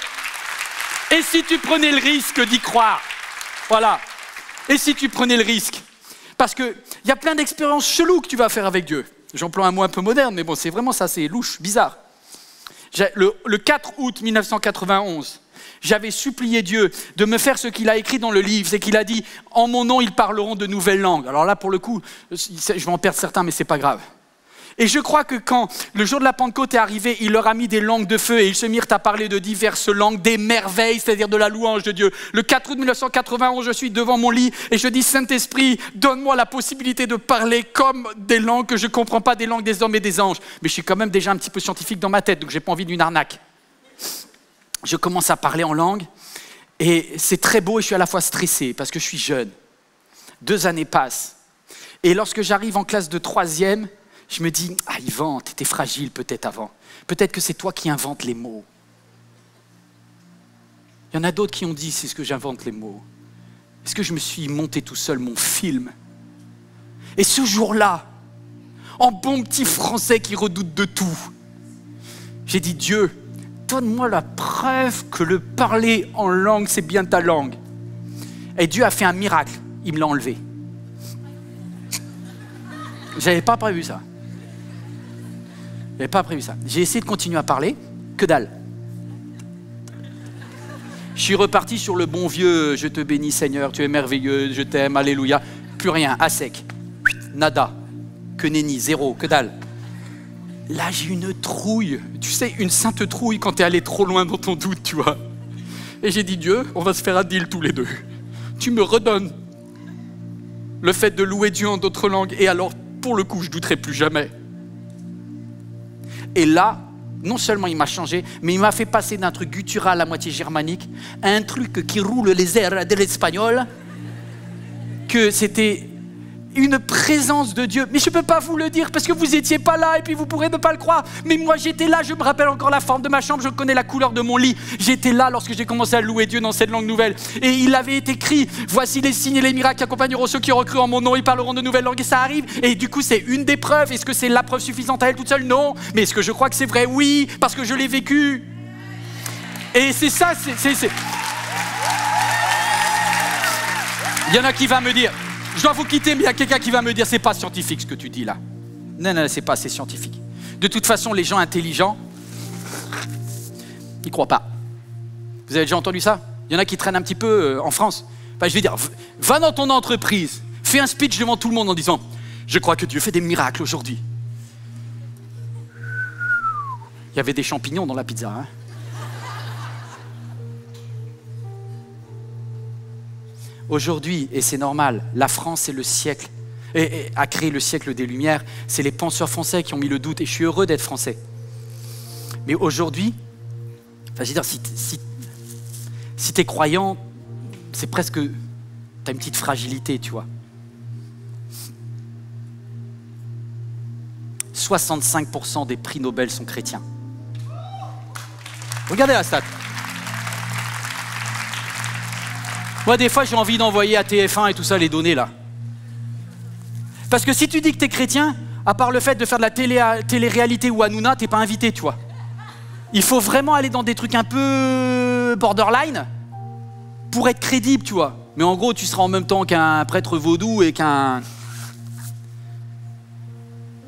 et si tu prenais le risque d'y croire? Voilà. Et si tu prenais le risque? Parce qu'il y a plein d'expériences cheloues que tu vas faire avec Dieu. J'emploie un mot un peu moderne, mais bon, c'est vraiment ça, c'est louche, bizarre. Le 4 août 1991, j'avais supplié Dieu de me faire ce qu'il a écrit dans le livre, c'est qu'il a dit « En mon nom, ils parleront de nouvelles langues ». Alors là, pour le coup, je vais en perdre certains, mais c'est pas grave. Et je crois que quand le jour de la Pentecôte est arrivé, il leur a mis des langues de feu et ils se mirent à parler de diverses langues, des merveilles, c'est-à-dire de la louange de Dieu. Le 4 août 1991, je suis devant mon lit et je dis « Saint-Esprit, donne-moi la possibilité de parler comme des langues que je ne comprends pas, des langues des hommes et des anges. » Mais je suis quand même déjà un petit peu scientifique dans ma tête, donc je n'ai pas envie d'une arnaque. Je commence à parler en langue et c'est très beau et je suis à la fois stressé parce que je suis jeune. 2 années passent et lorsque j'arrive en classe de 3e, je me dis, ah Yvan, t'étais fragile peut-être avant. Peut-être que c'est toi qui inventes les mots. Il y en a d'autres qui ont dit, c'est ce que j'invente les mots. Est-ce que je me suis monté tout seul mon film? Et ce jour-là, en bon petit français qui redoute de tout, j'ai dit, Dieu, donne-moi la preuve que le parler en langue, c'est bien ta langue. Et Dieu a fait un miracle, il me l'a enlevé. J'avais pas prévu ça. J'avais pas prévu ça. J'ai essayé de continuer à parler, que dalle. Je suis reparti sur le bon vieux, je te bénis Seigneur, tu es merveilleux, je t'aime, alléluia. Plus rien, à sec. Nada. Que nenni, zéro, que dalle. Là, j'ai une trouille. Tu sais, une sainte trouille quand t'es allé trop loin dans ton doute, tu vois. Et j'ai dit, Dieu, on va se faire un deal tous les deux. Tu me redonnes le fait de louer Dieu en d'autres langues et alors, pour le coup, je douterai plus jamais. Et là, non seulement il m'a changé, mais il m'a fait passer d'un truc guttural à moitié germanique à un truc qui roule les airs de l'espagnol, que c'était une présence de Dieu. Mais je ne peux pas vous le dire parce que vous n'étiez pas là et puis vous pourrez ne pas le croire. Mais moi j'étais là, je me rappelle encore la forme de ma chambre, je connais la couleur de mon lit. J'étais là lorsque j'ai commencé à louer Dieu dans cette langue nouvelle. Et il avait été écrit, voici les signes et les miracles qui accompagneront ceux qui auront cru en mon nom, ils parleront de nouvelles langues et ça arrive. Et du coup c'est une des preuves. Est-ce que c'est la preuve suffisante à elle toute seule? Non. Mais est-ce que je crois que c'est vrai? Oui, parce que je l'ai vécu. Et c'est ça, Il y en a qui va me dire, je dois vous quitter, mais il y a quelqu'un qui va me dire, c'est pas scientifique ce que tu dis là. Non, c'est pas assez scientifique. De toute façon, les gens intelligents, ils croient pas. Vous avez déjà entendu ça? Il y en a qui traînent un petit peu en France. Enfin, je vais dire, va dans ton entreprise, fais un speech devant tout le monde en disant, je crois que Dieu fait des miracles aujourd'hui. Il y avait des champignons dans la pizza, hein. Aujourd'hui, et c'est normal, la France est le siècle, et a créé le siècle des Lumières. C'est les penseurs français qui ont mis le doute, et je suis heureux d'être français. Mais aujourd'hui, enfin, je veux dire, si t'es croyant, c'est presque, t'as une petite fragilité, tu vois. 65% des prix Nobel sont chrétiens. Regardez la stat. Moi, des fois, j'ai envie d'envoyer à TF1 et tout ça les données là. Parce que si tu dis que t'es chrétien, à part le fait de faire de la télé-réalité ou Hanouna, t'es pas invité, tu vois. Il faut vraiment aller dans des trucs un peu borderline pour être crédible, tu vois. Mais en gros, tu seras en même temps qu'un prêtre vaudou et qu'un...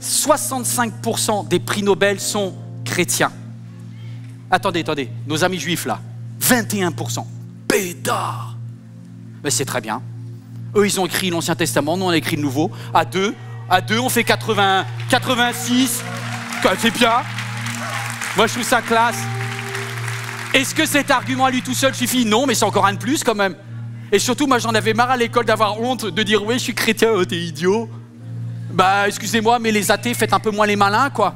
65% des prix Nobel sont chrétiens. Attendez, nos amis juifs là, 21%. Pétard! Ben, c'est très bien. Eux, ils ont écrit l'Ancien Testament, nous on a écrit le Nouveau. À deux, on fait 80, 86. C'est bien. Moi, je trouve ça classe. Est-ce que cet argument à lui tout seul suffit? Non, mais c'est encore un de plus quand même. Et surtout, moi, j'en avais marre à l'école d'avoir honte de dire « Oui, je suis chrétien, oh, t'es idiot. » Bah, excusez-moi, mais les athées, faites un peu moins les malins, quoi.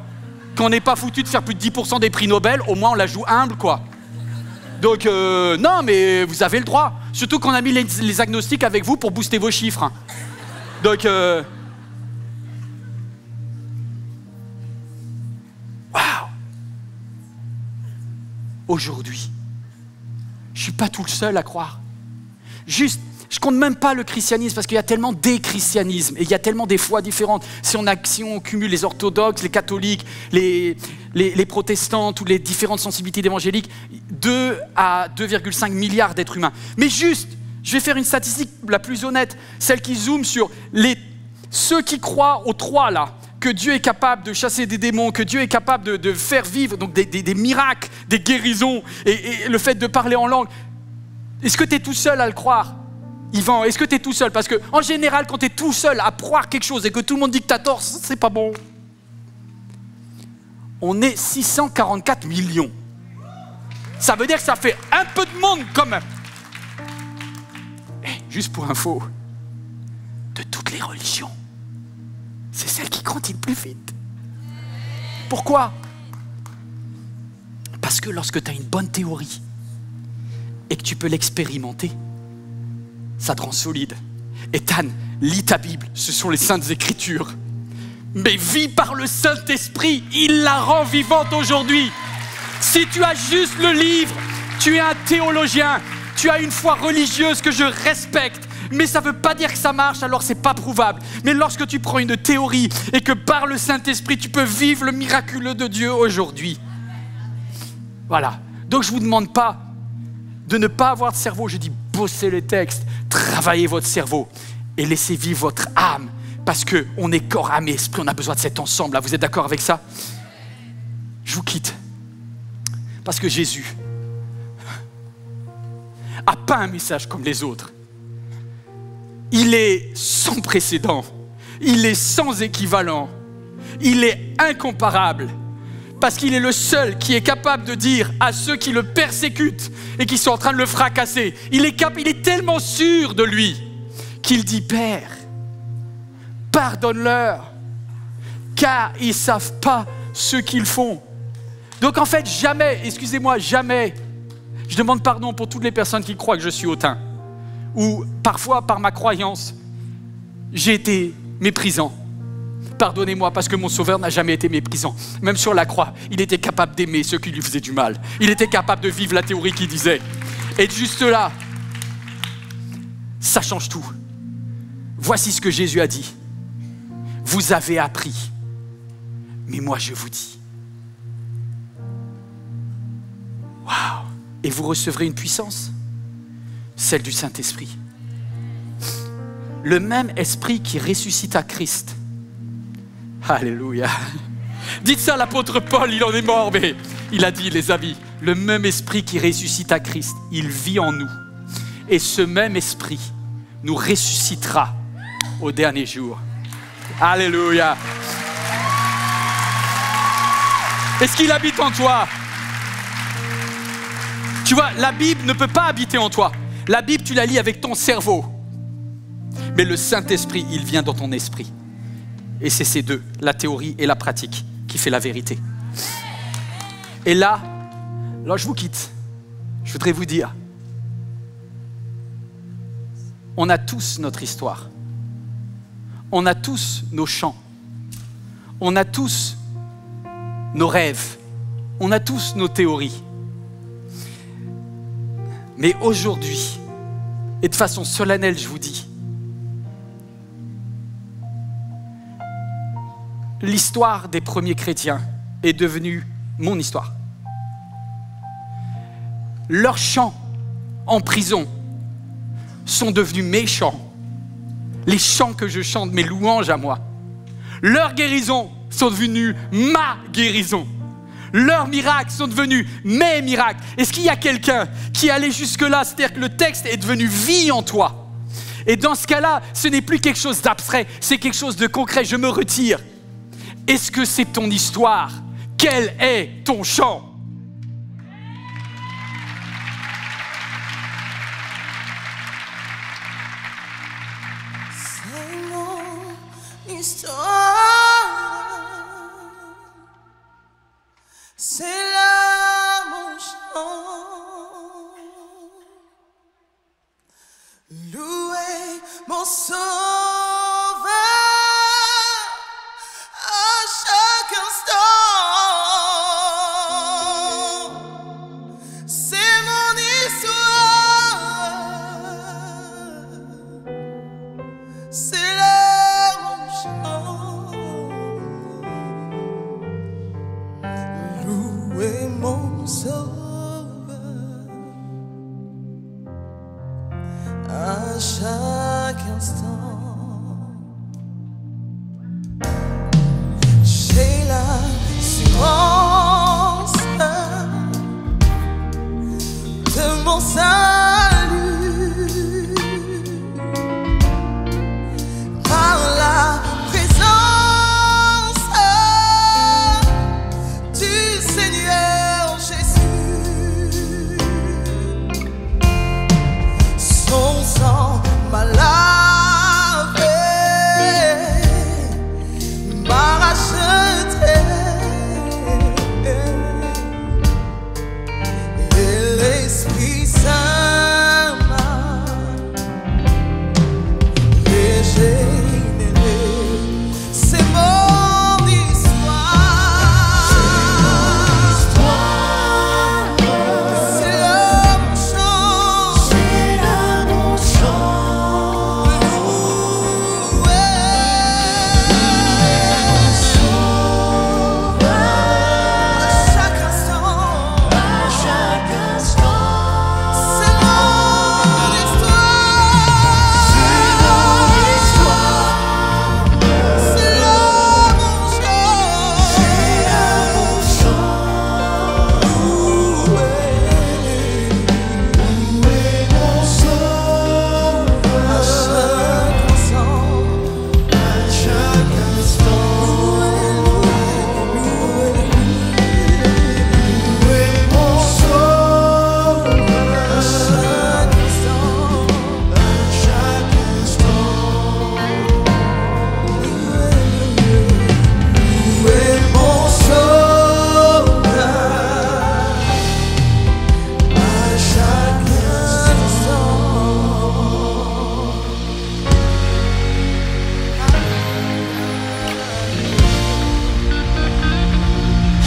Quand on n'est pas foutu de faire plus de 10% des prix Nobel, au moins on la joue humble, quoi. Donc, non, mais vous avez le droit. Surtout qu'on a mis les agnostiques avec vous pour booster vos chiffres. Hein. Donc, waouh! Aujourd'hui, je ne suis pas tout le seul à croire. Juste, je compte même pas le christianisme parce qu'il y a tellement des christianismes et il y a tellement des foi différentes. Si on cumule les orthodoxes, les catholiques, les protestants, toutes les différentes sensibilités évangéliques, 2 à 2,5 milliards d'êtres humains. Mais juste, je vais faire une statistique la plus honnête, celle qui zoome sur ceux qui croient aux trois là, que Dieu est capable de chasser des démons, que Dieu est capable de faire vivre donc des miracles, des guérisons et le fait de parler en langue. Est-ce que tu es tout seul à le croire? Yvan, est-ce que tu es tout seul? Parce qu'en général, quand tu es tout seul à croire quelque chose et que tout le monde dit que tu as tort, c'est pas bon. On est 644 millions. Ça veut dire que ça fait un peu de monde quand même. Et juste pour info, de toutes les religions, c'est celle qui grandit le plus vite. Pourquoi? Parce que lorsque tu as une bonne théorie et que tu peux l'expérimenter, ça te rend solide. Et Tan, lis ta Bible, ce sont les Saintes Écritures. Mais vis par le Saint-Esprit, il la rend vivante aujourd'hui. Si tu as juste le livre, tu es un théologien, tu as une foi religieuse que je respecte, mais ça ne veut pas dire que ça marche, alors c'est pas prouvable. Mais lorsque tu prends une théorie et que par le Saint-Esprit, tu peux vivre le miraculeux de Dieu aujourd'hui. Voilà. Donc je ne vous demande pas de ne pas avoir de cerveau, je dis bossez les textes, travaillez votre cerveau et laissez vivre votre âme parce qu'on est corps, âme et esprit, on a besoin de cet ensemble-là. Vous êtes d'accord avec ça? Je vous quitte parce que Jésus n'a pas un message comme les autres. Il est sans précédent, il est sans équivalent, il est incomparable. Parce qu'il est le seul qui est capable de dire à ceux qui le persécutent et qui sont en train de le fracasser, il est tellement sûr de lui qu'il dit « Père, pardonne-leur, car ils ne savent pas ce qu'ils font. » Donc en fait, jamais, excusez-moi, jamais, je demande pardon pour toutes les personnes qui croient que je suis hautain. Ou parfois, par ma croyance, j'ai été méprisant. Pardonnez-moi parce que mon sauveur n'a jamais été méprisant. Même sur la croix, il était capable d'aimer ceux qui lui faisaient du mal. Il était capable de vivre la théorie qu'il disait. Et juste là, ça change tout. Voici ce que Jésus a dit. Vous avez appris, mais moi je vous dis. Waouh! et vous recevrez une puissance, celle du Saint-Esprit. Le même esprit qui ressuscita Christ. Alléluia. Dites ça à l'apôtre Paul, il en est mort, mais il a dit, les amis, le même esprit qui ressuscita Christ, il vit en nous. Et ce même esprit nous ressuscitera au dernier jour. Alléluia. Est-ce qu'il habite en toi? Tu vois, la Bible ne peut pas habiter en toi. La Bible, tu la lis avec ton cerveau. Mais le Saint-Esprit, il vient dans ton esprit. Et c'est ces deux, la théorie et la pratique, qui fait la vérité. Et là, je vous quitte. Je voudrais vous dire, on a tous notre histoire. On a tous nos chants. On a tous nos rêves. On a tous nos théories. Mais aujourd'hui, et de façon solennelle, je vous dis, l'histoire des premiers chrétiens est devenue mon histoire. Leurs chants en prison sont devenus mes chants. Les chants que je chante, mes louanges à moi. Leurs guérisons sont devenues ma guérison. Leurs miracles sont devenus mes miracles. Est-ce qu'il y a quelqu'un qui est allé jusque-là? C'est-à-dire que le texte est devenu vie en toi. Et dans ce cas-là, ce n'est plus quelque chose d'abstrait, c'est quelque chose de concret. Je me retire. Est-ce que c'est ton histoire? Quel est ton chant? C'est mon histoire, c'est là mon chant. Louez mon sauveur à chaque instant. C'est mon histoire, c'est là mon chant. Louez mon sauveur à chaque instant. J'ai l'assurance de mon salut par la présence du Seigneur Jésus. Son sang m'a lavé, m'a racheté, et l'Esprit Saint m'a régénéré. C'est mon histoire, c'est là mon chant, à chaque instant, c'est mon histoire, c'est là mon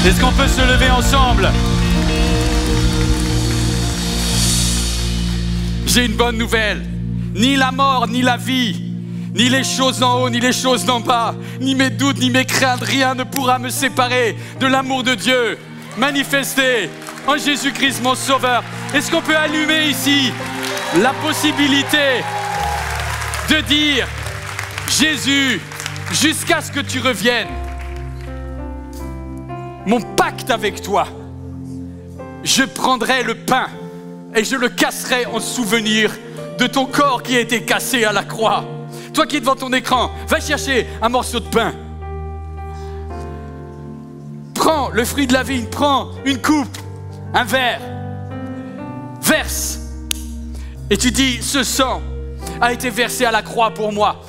Est-ce qu'on peut se lever ensemble? J'ai une bonne nouvelle. Ni la mort, ni la vie, ni les choses en haut, ni les choses d'en bas, ni mes doutes, ni mes craintes, rien ne pourra me séparer de l'amour de Dieu manifesté en Jésus-Christ, mon Sauveur. Est-ce qu'on peut allumer ici la possibilité de dire, Jésus, jusqu'à ce que tu reviennes, mon pacte avec toi, je prendrai le pain et je le casserai en souvenir de ton corps qui a été cassé à la croix. Toi qui es devant ton écran, va chercher un morceau de pain. Prends le fruit de la vigne, prends une coupe, un verre, verse. Et tu dis, ce sang a été versé à la croix pour moi.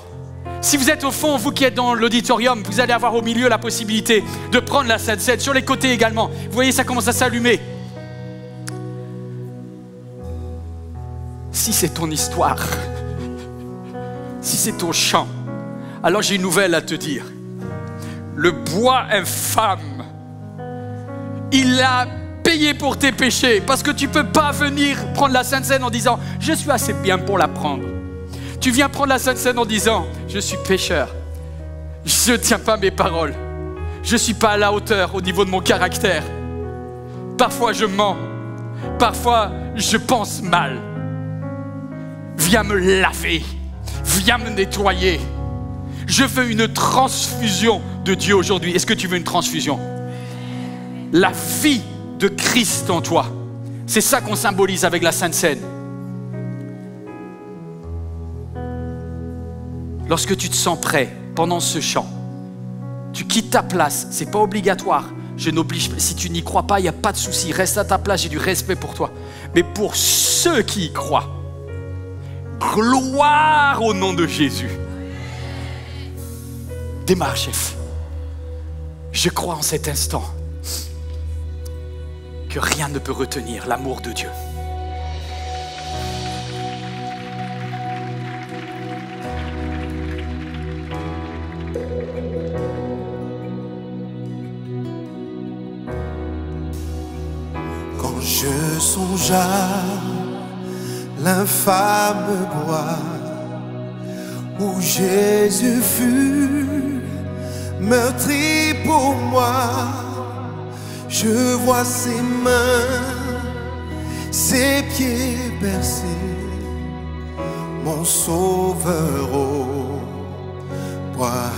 Si vous êtes au fond, vous qui êtes dans l'auditorium, vous allez avoir au milieu la possibilité de prendre la Sainte Seine, sur les côtés également. Vous voyez, ça commence à s'allumer. Si c'est ton histoire, si c'est ton chant, alors j'ai une nouvelle à te dire. Le bois infâme, il a payé pour tes péchés, parce que tu ne peux pas venir prendre la Sainte Seine en disant « je suis assez bien pour la prendre ». Tu viens prendre la Sainte Seine en disant « je suis pécheur, je ne tiens pas mes paroles, je ne suis pas à la hauteur au niveau de mon caractère. Parfois je mens, parfois je pense mal. Viens me laver, viens me nettoyer. Je veux une transfusion de Dieu aujourd'hui. Est-ce que tu veux une transfusion? La vie de Christ en toi. C'est ça qu'on symbolise avec la Sainte Seine. Lorsque tu te sens prêt pendant ce chant, tu quittes ta place, c'est pas obligatoire. Je n'oblige pas. Si tu n'y crois pas, il n'y a pas de souci. Reste à ta place, j'ai du respect pour toi. Mais pour ceux qui y croient, gloire au nom de Jésus. Démarre, chef. Je crois en cet instant que rien ne peut retenir l'amour de Dieu. Quand je songe à l'infâme bois où Jésus fut meurtri pour moi, je vois ses mains, ses pieds percés, mon sauveur au bois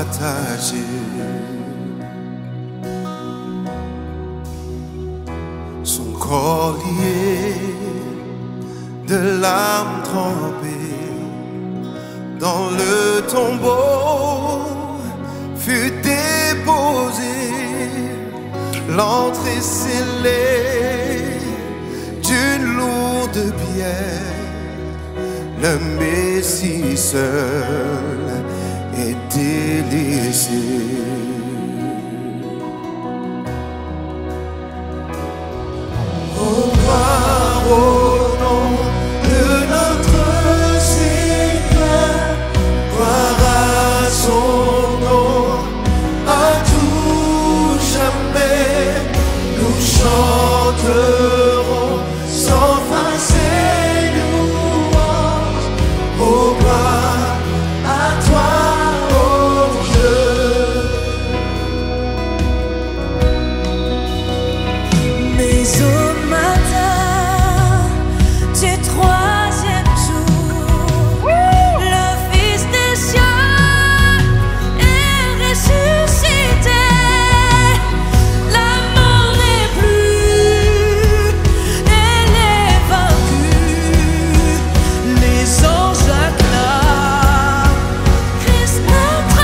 attaché. Son corps lié, de l'âme trempée, dans le tombeau fut déposé. L'entrée scellée d'une lourde pierre, le Messie seul est délaissé. Au gloire au nom de notre Seigneur, gloire à son nom, à tout jamais. Nous chanterons sans fin ses louanges. Au gloire à toi, ô Dieu. Mais au matin du troisième jour, le Fils des cieux est ressuscité. La mort n'est plus, elle est vaincue. Les anges acclament Christ notre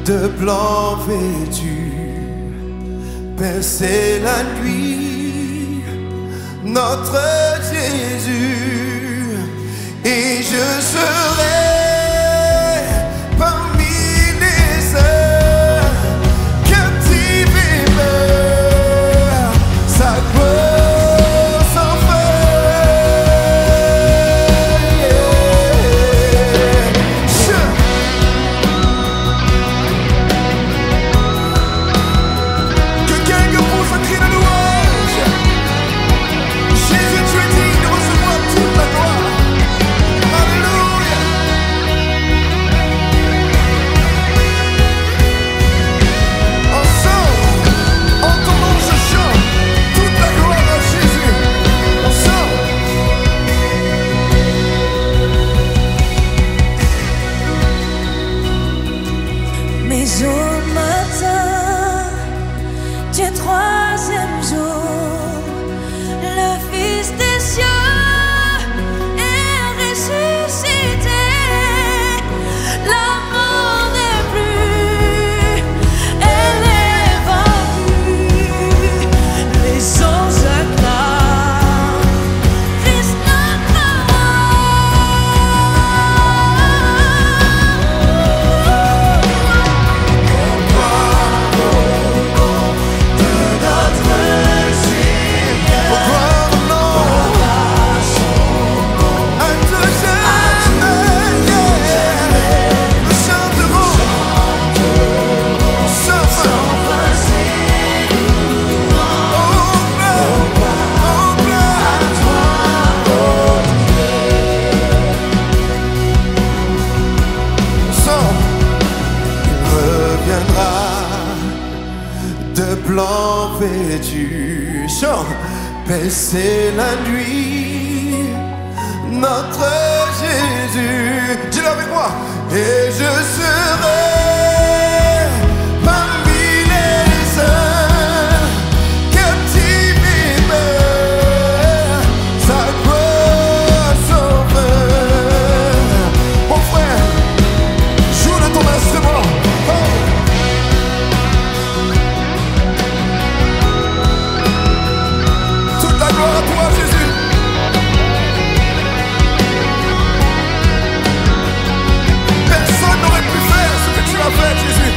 De blanc vêtu, percer la nuit, notre Jésus, et je serai parmi les blanc vêtu. Chant, paix c'est la nuit, notre Jésus. Dis-le avec moi. Et je serai parmi les saints, captivés par sa gloire sans fin. Mon frère, joue de ton instrument. Oh. Toute la gloire à toi, Jésus. Personne n'aurait pu faire ce que tu as fait, Jésus.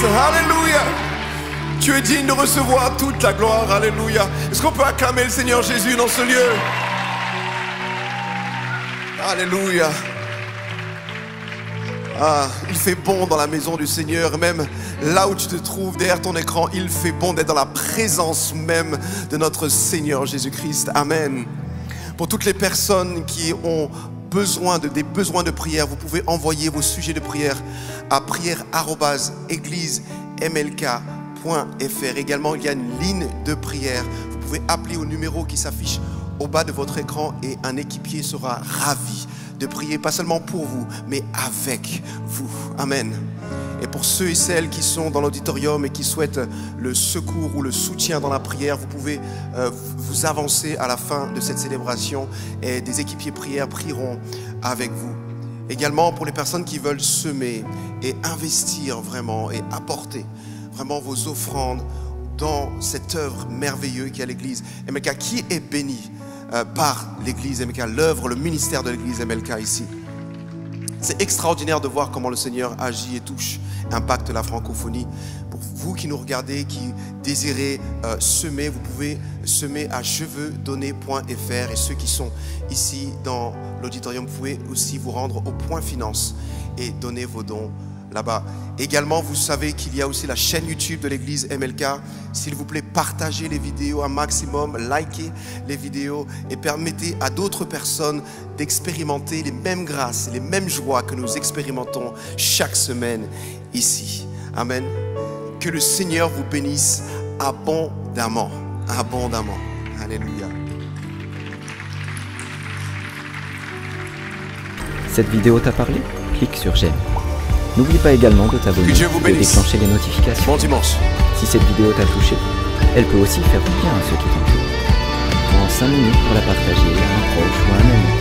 Alléluia. Tu es digne de recevoir toute la gloire. Alléluia. Est-ce qu'on peut acclamer le Seigneur Jésus dans ce lieu? Alléluia. Ah, il fait bon dans la maison du Seigneur. Même là où tu te trouves derrière ton écran, il fait bon d'être dans la présence même de notre Seigneur Jésus-Christ. Amen. Pour toutes les personnes qui ont des besoins de prière, vous pouvez envoyer vos sujets de prière à prière@églisemlk.fr. Également, il y a une ligne de prière. Vous pouvez appeler au numéro qui s'affiche au bas de votre écran et un équipier sera ravi de prier, pas seulement pour vous, mais avec vous. Amen. Et pour ceux et celles qui sont dans l'auditorium et qui souhaitent le secours ou le soutien dans la prière, vous pouvez vous avancer à la fin de cette célébration et des équipiers prières prieront avec vous. Également pour les personnes qui veulent semer et investir vraiment et apporter vraiment vos offrandes dans cette œuvre merveilleuse qui est l'église MLK, qui est bénie par l'église MLK, l'œuvre, le ministère de l'église MLK ici. C'est extraordinaire de voir comment le Seigneur agit et touche, impacte la francophonie. Pour vous qui nous regardez, qui désirez semer, vous pouvez semer à jeveusdonner.fr. Et ceux qui sont ici dans l'auditorium, vous pouvez aussi vous rendre au Point Finance et donner vos dons là-bas. Également, vous savez qu'il y a aussi la chaîne YouTube de l'église MLK. S'il vous plaît, partagez les vidéos un maximum, likez les vidéos et permettez à d'autres personnes d'expérimenter les mêmes grâces, les mêmes joies que nous expérimentons chaque semaine ici. Amen. Que le Seigneur vous bénisse abondamment, abondamment. Alléluia. Cette vidéo t'a parlé ? clique sur j'aime. N'oublie pas également de t'abonner Que Dieu vous et de bénisse. déclencher les notifications. Bon dimanche. Si cette vidéo t'a touché, elle peut aussi faire du bien à ceux qui t'entourent. Prends 5 minutes pour la partager à un proche ou à un ami.